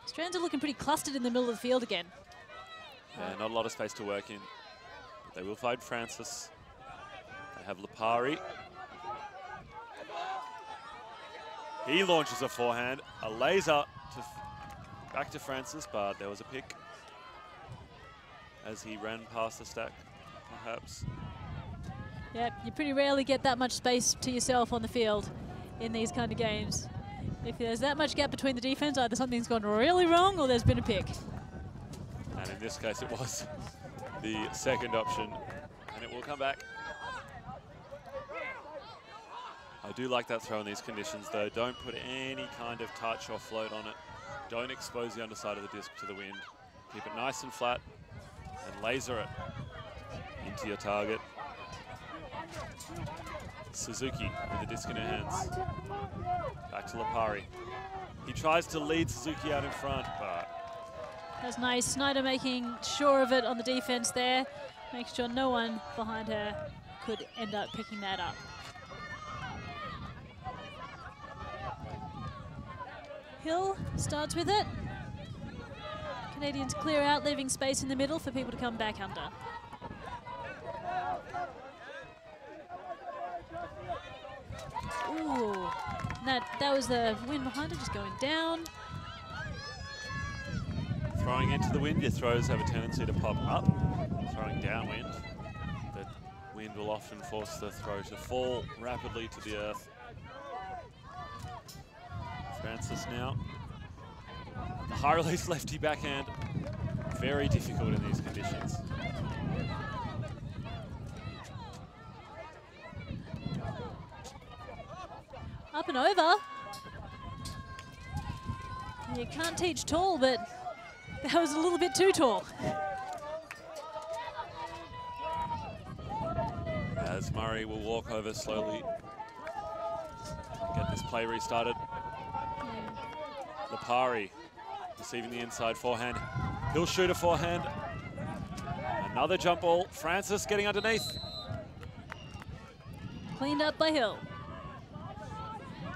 Australians are looking pretty clustered in the middle of the field again. Yeah, not a lot of space to work in. But they will find Francis. They have Lipari. He launches a forehand, a laser back to Francis, but there was a pick as he ran past the stack, perhaps. Yep, you pretty rarely get that much space to yourself on the field in these kind of games. If there's that much gap between the defense, either something's gone really wrong or there's been a pick. And in this case, it was the second option, and it will come back. I do like that throw in these conditions, though. Don't put any kind of touch or float on it. Don't expose the underside of the disc to the wind. Keep it nice and flat and laser it into your target. Suzuki with the disc in her hands. Back to Lipari. He tries to lead Suzuki out in front, but... That's nice. Snyder making sure of it on the defense there. Making sure no one behind her could end up picking that up. Hill starts with it. Canadians clear out, leaving space in the middle for people to come back under. Ooh, that was the wind behind it, just going down. Throwing into the wind, your throws have a tendency to pop up. Throwing downwind, the wind will often force the throw to fall rapidly to the earth. Francis now. The high release lefty backhand, very difficult in these conditions. Up and over. You can't teach tall, but that was a little bit too tall. As Murray will walk over slowly, get this play restarted. Lipari receiving the inside forehand. He'll shoot a forehand. Another jump ball. Francis getting underneath. Cleaned up by Hill.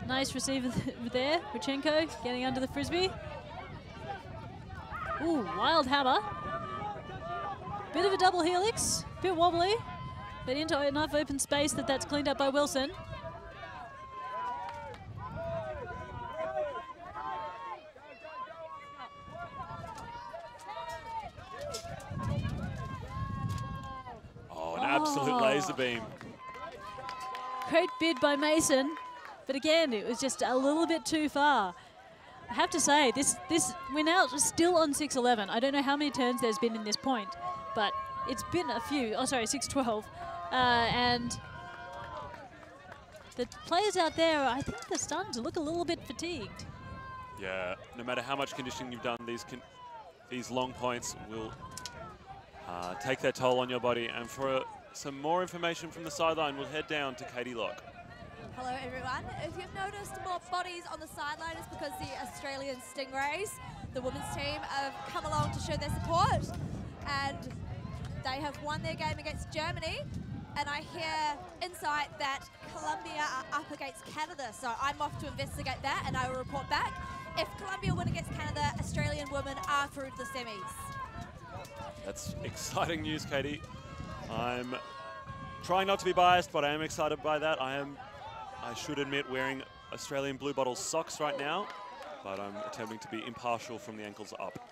Nice receiver there. Rachenko getting under the Frisbee. Ooh, wild hammer. Bit of a double helix. Bit wobbly. But into enough open space that's cleaned up by Wilson. Absolute laser beam. Great bid by Mason, but again, it was just a little bit too far. I have to say, we're now still on 6-11. I don't know how many turns there's been in this point, but it's been a few. Oh, sorry, 6-12. And the players out there, I think they're starting to look a little bit fatigued. Yeah, no matter how much conditioning you've done, these long points will take their toll on your body. And for some more information from the sideline, we'll head down to Katie Locke. Hello everyone. If you've noticed more bodies on the sideline, it's because the Australian Stingrays, the women's team, have come along to show their support. And they have won their game against Germany and I hear insight that Colombia are up against Canada. So I'm off to investigate that, and I will report back. If Colombia win against Canada, Australian women are through to the semis. That's exciting news, Katie. I'm trying not to be biased, but I am excited by that. I should admit, wearing Australian Blue Bottle socks right now, but I'm attempting to be impartial from the ankles up.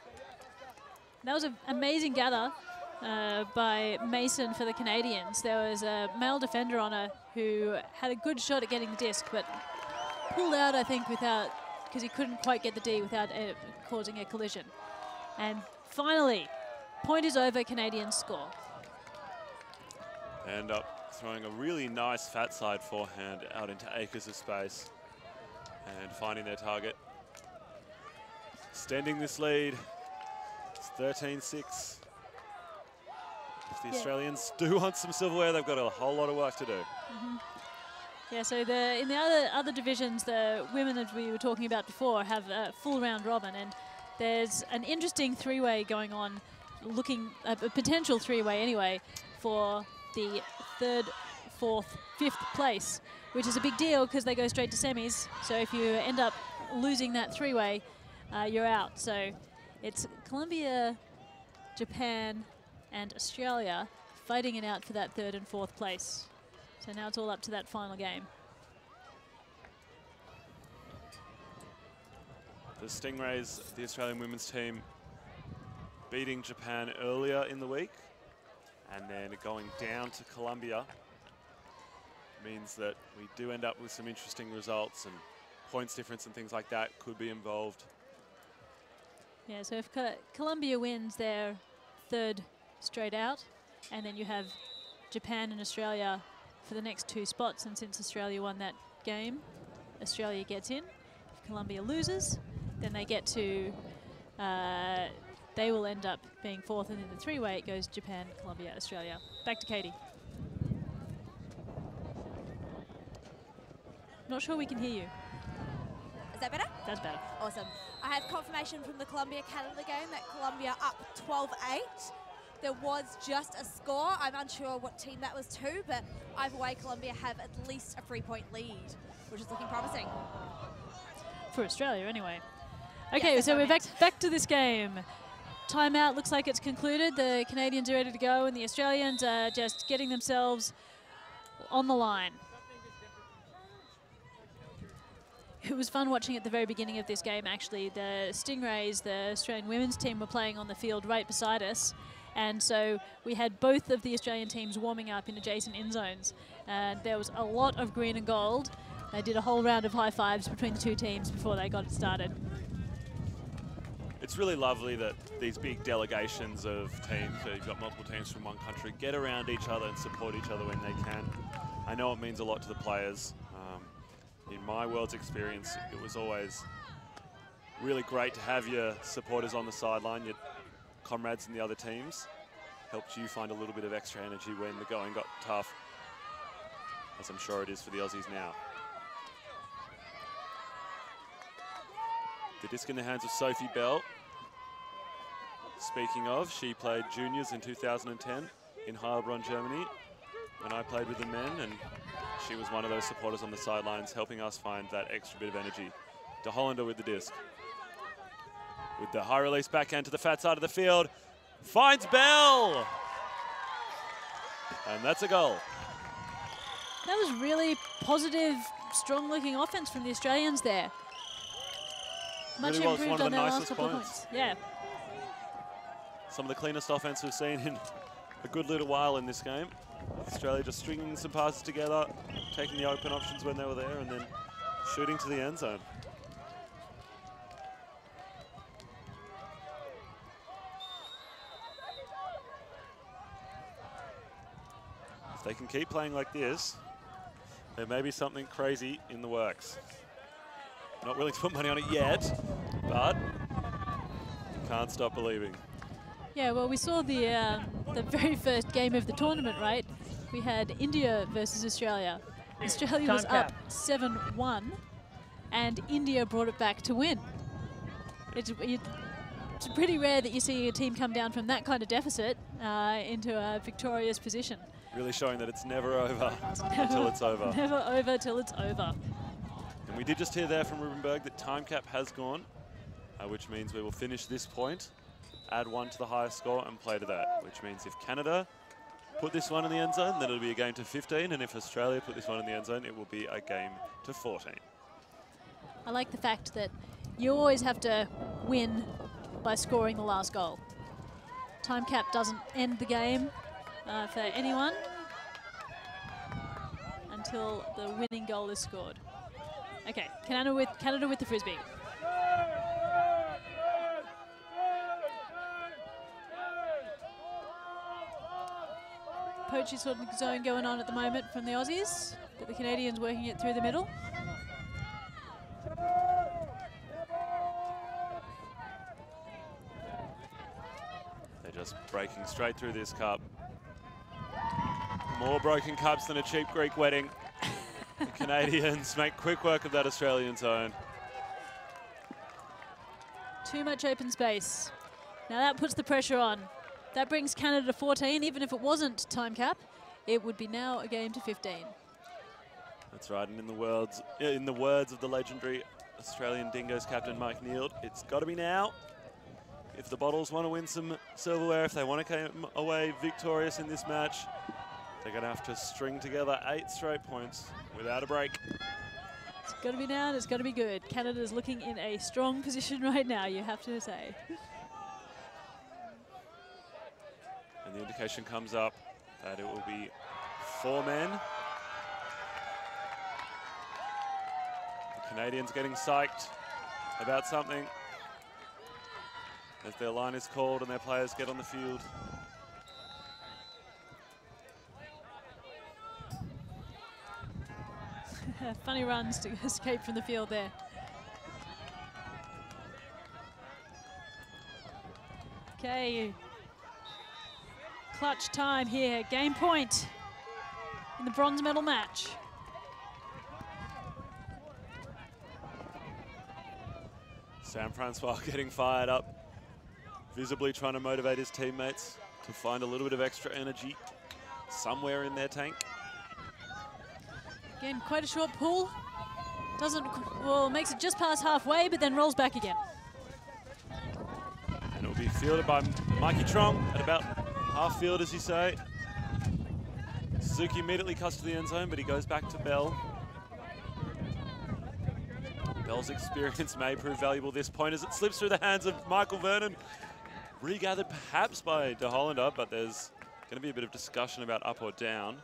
That was an amazing gather by Mason for the Canadians. There was a male defender on her who had a good shot at getting the disc, but pulled out, I think, without, because he couldn't quite get the D without causing a collision. And finally, point is over, Canadians score. And throwing a really nice fat side forehand out into acres of space and finding their target. Extending this lead. It's 13-6. If the Australians do want some silverware, they've got a whole lot of work to do. Yeah, so in the other divisions, the women that we were talking about before have a full round robin, and there's an interesting three-way going on, a potential three-way anyway, for the 3rd, 4th, 5th place, which is a big deal because they go straight to semis. So if you end up losing that three-way, you're out. So it's Colombia, Japan, and Australia fighting it out for that 3rd and 4th place. So now it's all up to that final game. The Stingrays, the Australian women's team, beating Japan earlier in the week and then going down to Colombia means that we do end up with some interesting results, and points difference and things like that could be involved. Yeah, so if Colombia wins their 3rd straight out, and then you have Japan and Australia for the next 2 spots, and since Australia won that game, Australia gets in. If Colombia loses, then they get to, they will end up being 4th, and in the three-way it goes Japan, Colombia, Australia. Back to Katie. Not sure we can hear you. Is that better? That's better. Awesome. I have confirmation from the Colombia-Canada game that Colombia up 12-8. There was just a score. I'm unsure what team that was to, but either way, Colombia have at least a 3-point lead, which is looking promising. For Australia, anyway. Okay, Yes, so we're back to this game. Timeout looks like it's concluded. The Canadians are ready to go, and the Australians are just getting themselves on the line. It was fun watching at the very beginning of this game, actually. The Stingrays, the Australian women's team, were playing on the field right beside us. And so we had both of the Australian teams warming up in adjacent end zones. And there was a lot of green and gold. They did a whole round of high fives between the two teams before they got it started. It's really lovely that these big delegations of teams, so you've got multiple teams from one country, get around each other and support each other when they can. I know it means a lot to the players. In my world's experience, it was always really great to have your supporters on the sideline, your comrades in the other teams. Helped you find a little bit of extra energy when the going got tough, as I'm sure it is for the Aussies now. The disc in the hands of Sophie Bell. Speaking of, she played juniors in 2010 in Heilbronn, Germany, when I played with the men, and she was one of those supporters on the sidelines helping us find that extra bit of energy. De Hollander with the disc. With the high release backhand to the fat side of the field. Finds Bell! And that's a goal. That was really positive, strong-looking offense from the Australians there. Much Really was improved one of on the their last nicest couple of points. points. Yeah. Some of the cleanest offense we've seen in a good little while in this game. Australia just stringing some passes together, taking the open options when they were there, and then shooting to the end zone. If they can keep playing like this, there may be something crazy in the works. Not willing to put money on it yet, but can't stop believing. Yeah, well, we saw the very first game of the tournament, right? We had India versus Australia. Australia was up 7-1, and India brought it back to win. It's pretty rare that you see a team come down from that kind of deficit into a victorious position. Really showing that it's never over until it's over. Never over till it's over. And we did just hear there from Rubenberg that time cap has gone, which means we will finish this point, add 1 to the highest score and play to that, which means if Canada put this one in the end zone, then it'll be a game to 15, and if Australia put this one in the end zone, it will be a game to 14. I like the fact that you always have to win by scoring the last goal. Time cap doesn't end the game for anyone until the winning goal is scored. Okay, Canada with the frisbee. Poachy sort of zone going on at the moment from the Aussies, but the Canadians working it through the middle. They're just breaking straight through this cup. More broken cups than a cheap Greek wedding. The Canadians make quick work of that Australian zone. Too much open space. Now that puts the pressure on. That brings Canada to 14. Even if it wasn't time cap, it would be now a game to 15. That's right, and in the words of the legendary Australian Dingoes captain Mike Neild, it's got to be now. If the Bottles want to win some silverware, if they want to come away victorious in this match, they're going to have to string together 8 straight points without a break. It's got to be now and it's got to be good. Canada's looking in a strong position right now, you have to say. And the indication comes up that it will be 4 men. The Canadians getting psyched about something as their line is called and their players get on the field. Funny runs to escape from the field there. Okay. Clutch time here. Game point in the bronze medal match. Sam Francois getting fired up, visibly trying to motivate his teammates to find a little bit of extra energy somewhere in their tank. Again, quite a short pull. Makes it just past halfway, but then rolls back again. And it will be fielded by Mikey Trong at about half field, as you say. Suzuki immediately cuts to the end zone, but he goes back to Bell. Bell's experience may prove valuable this point as it slips through the hands of Michael Vernon. Regathered perhaps by De Hollander, but there's going to be a bit of discussion about up or down.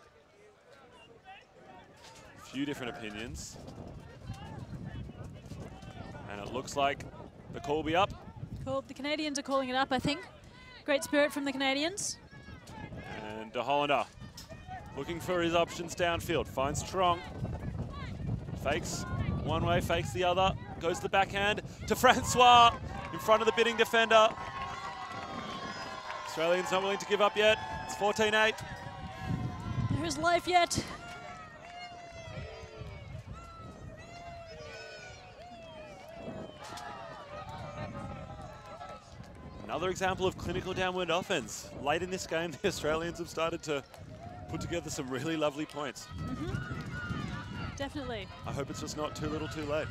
A few different opinions. And it looks like the call will be up. Cool. The Canadians are calling it up, I think. Great spirit from the Canadians. And De Hollander looking for his options downfield. Finds Trong. Fakes one way, fakes the other. Goes the backhand to Francois in front of the bidding defender. Australians not willing to give up yet. It's 14-8. There is life yet. Another example of clinical downward offense. Late in this game, the Australians have started to put together some really lovely points. Definitely. I hope it's just not too little too late.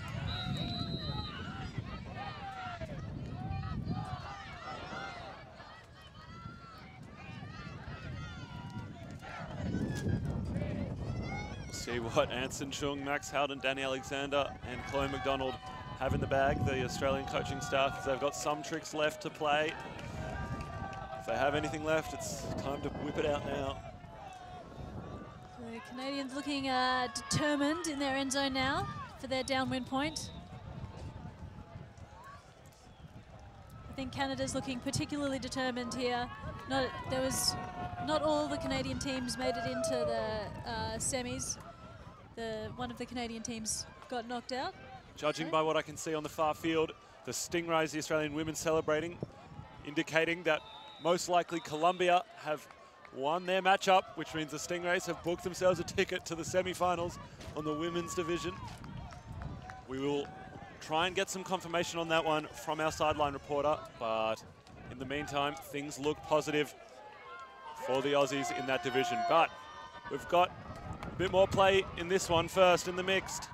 See what Anson Chung, Max Howden, Danny Alexander and Chloe McDonald have in the bag, the Australian coaching staff, as they've got some tricks left to play. If they have anything left, it's time to whip it out now. The Canadians looking determined in their end zone now for their downwind point. I think Canada's looking particularly determined here. Not all the Canadian teams made it into the semis. One of the Canadian teams got knocked out. Judging by what I can see on the far field, the Stingrays, the Australian women celebrating, indicating that most likely Colombia have won their matchup, which means the Stingrays have booked themselves a ticket to the semi-finals on the women's division. We will try and get some confirmation on that one from our sideline reporter, but in the meantime, things look positive for the Aussies in that division. But we've got a bit more play in this one first in the mixed.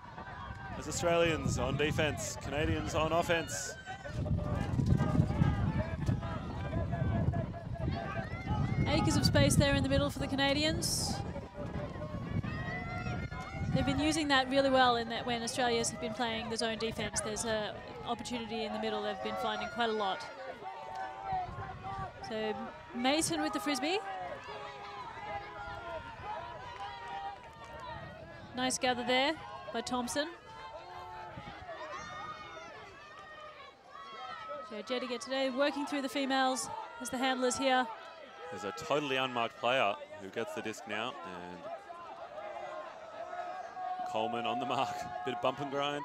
As Australians on defense, Canadians on offense. Acres of space there in the middle for the Canadians. They've been using that really well in that when Australia's been playing the zone defense. There's an opportunity in the middle they've been finding quite a lot. So Mason with the frisbee. Nice gather there by Thompson. So Jetty get today working through the females as the handlers here. There's a totally unmarked player who gets the disc now, and Coleman on the mark. Bit of bump and grind.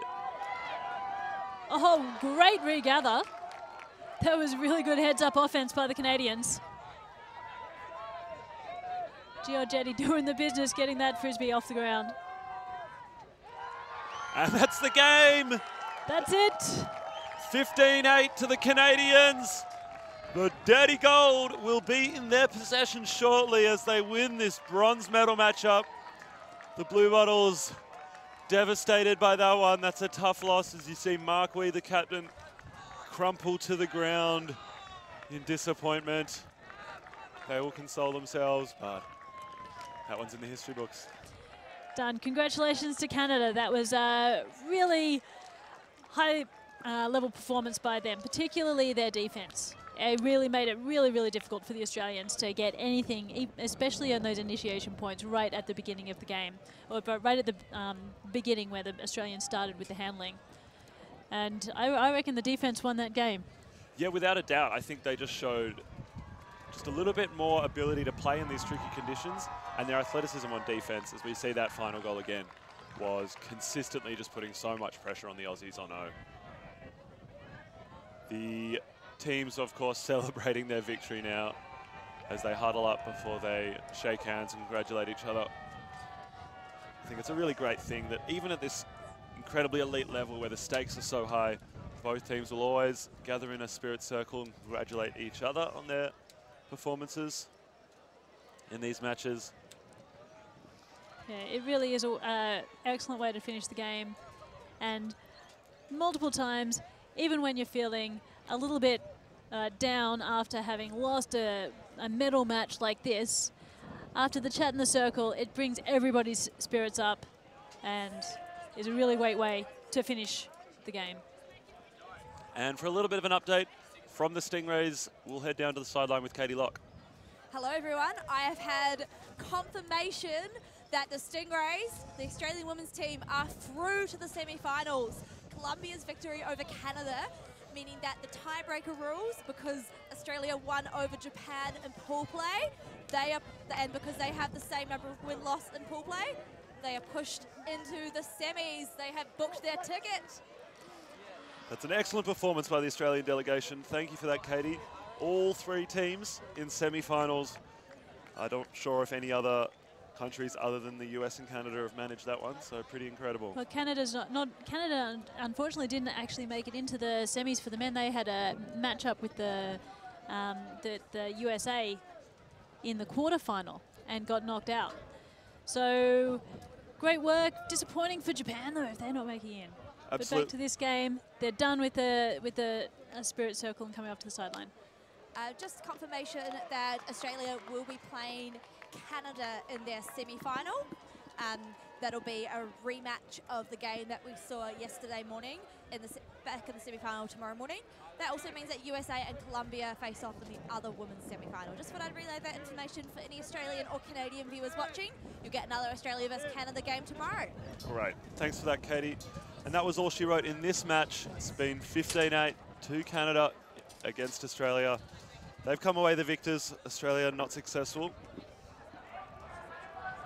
Oh, great regather. That was really good heads-up offense by the Canadians. Gio Jetty doing the business, getting that frisbee off the ground. And that's the game. That's it. 15-8 to the Canadians. The Dirty Gold will be in their possession shortly as they win this bronze medal matchup. The Blue Bottles devastated by that one. That's a tough loss as you see Mark Wee, the captain, crumple to the ground in disappointment. They will console themselves, but that one's in the history books. Done. Congratulations to Canada. That was a really high level performance by them, particularly their defense. It really made it really difficult for the Australians to get anything, especially on those initiation points right at the beginning of the game, or right at the beginning where the Australians started with the handling. And I reckon the defense won that game. Yeah, without a doubt. I think they just showed just a little bit more ability to play in these tricky conditions, and their athleticism on defense, as we see that final goal again, was consistently just putting so much pressure on the Aussies on O. The teams, of course, celebrating their victory now as they huddle up before they shake hands and congratulate each other. I think it's a really great thing that even at this incredibly elite level where the stakes are so high, both teams will always gather in a spirit circle and congratulate each other on their performances in these matches. Yeah, it really is an excellent way to finish the game. And multiple times, even when you're feeling a little bit down after having lost a medal match like this, after the chat in the circle, it brings everybody's spirits up and is a really great way to finish the game. And for a little bit of an update from the Stingrays, we'll head down to the sideline with Katie Locke. Hello everyone, I have had confirmation that the Stingrays, the Australian women's team, are through to the semi-finals. Colombia's victory over Canada, meaning that the tiebreaker rules, because Australia won over Japan in pool play, and because they have the same number of win-loss in pool play, they are pushed into the semis. They have booked their ticket. That's an excellent performance by the Australian delegation. Thank you for that, Katie. All three teams in semi-finals. I'm not sure if any other countries other than the US and Canada have managed that one, so pretty incredible. Well, Canada's Canada unfortunately didn't actually make it into the semis for the men. They had a match-up with the USA in the quarterfinal and got knocked out. So great work. Disappointing for Japan though if they're not making in. But back to this game, they're done with the spirit circle and coming up to the sideline. Just confirmation that Australia will be playing Canada in their semi-final. That'll be a rematch of the game that we saw yesterday morning back in the semi-final tomorrow morning. That also means that USA and Colombia face off in the other women's semi-final. Just thought I'd relay that information for any Australian or Canadian viewers watching. You'll get another Australia versus Canada game tomorrow. Great, thanks for that, Katie. And that was all she wrote in this match. It's been 15-8 to Canada against Australia. They've come away the victors. Australia not successful.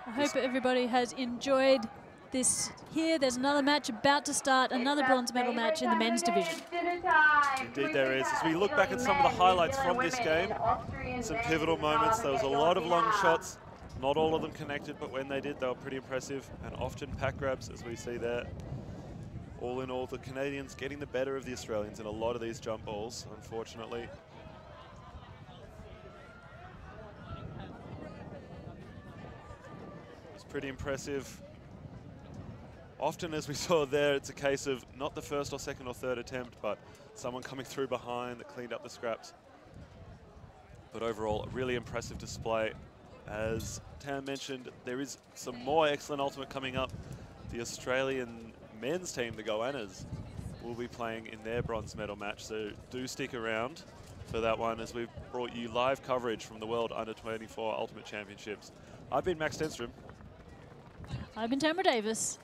I hope everybody has enjoyed this here. There's another match about to start, another bronze medal match in the men's division. Indeed there is. As we look back at some of the highlights from this game, some pivotal moments. There was a lot of long shots. Not all of them connected, but when they did, they were pretty impressive, and often pack grabs, as we see there. all in all, the Canadians getting the better of the Australians in a lot of these jump balls, unfortunately. It's pretty impressive. Often, as we saw there, it's a case of not the first or second or third attempt, but someone coming through behind that cleaned up the scraps. But overall, a really impressive display. As Tam mentioned, there is some more excellent ultimate coming up. The Australian men's team, the Goannas, will be playing in their bronze medal match, so do stick around for that one as we've brought you live coverage from the World Under-24 Ultimate Championships. I've been Max Stenstrom. I've been Tamara Davis.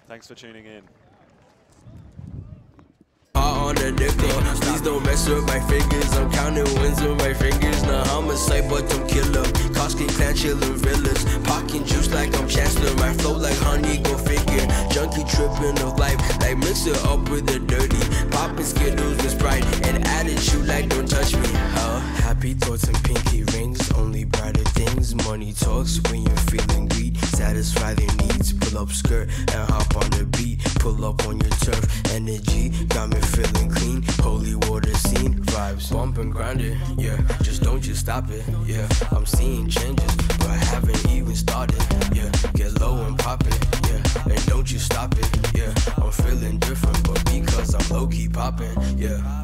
Thanks for tuning in. On the nickel, please don't mess with my fingers. I'm counting wins with my fingers. Nah, I'm a sight, but don't kill them. Coskin clan chillin' villas. Pocket juice like I'm Chancellor. My flow like honey, go figure. Junkie tripping of life, like mix it up with the dirty. Poppin' Skittles with Sprite and attitude like don't touch me. Happy thoughts and pinky rings. Only brighter things. Money talks when you're feeling greed. Satisfy their needs. Pull up skirt and hop on the beat. Pull up on your turf. Energy got me feeling clean, holy water scene vibes, bump and grind it, yeah, just stop it, yeah, I'm seeing changes, but I haven't even started, yeah, get low and pop it, yeah, and don't you stop it, yeah, I'm feeling different, but because I'm low-key popping, yeah.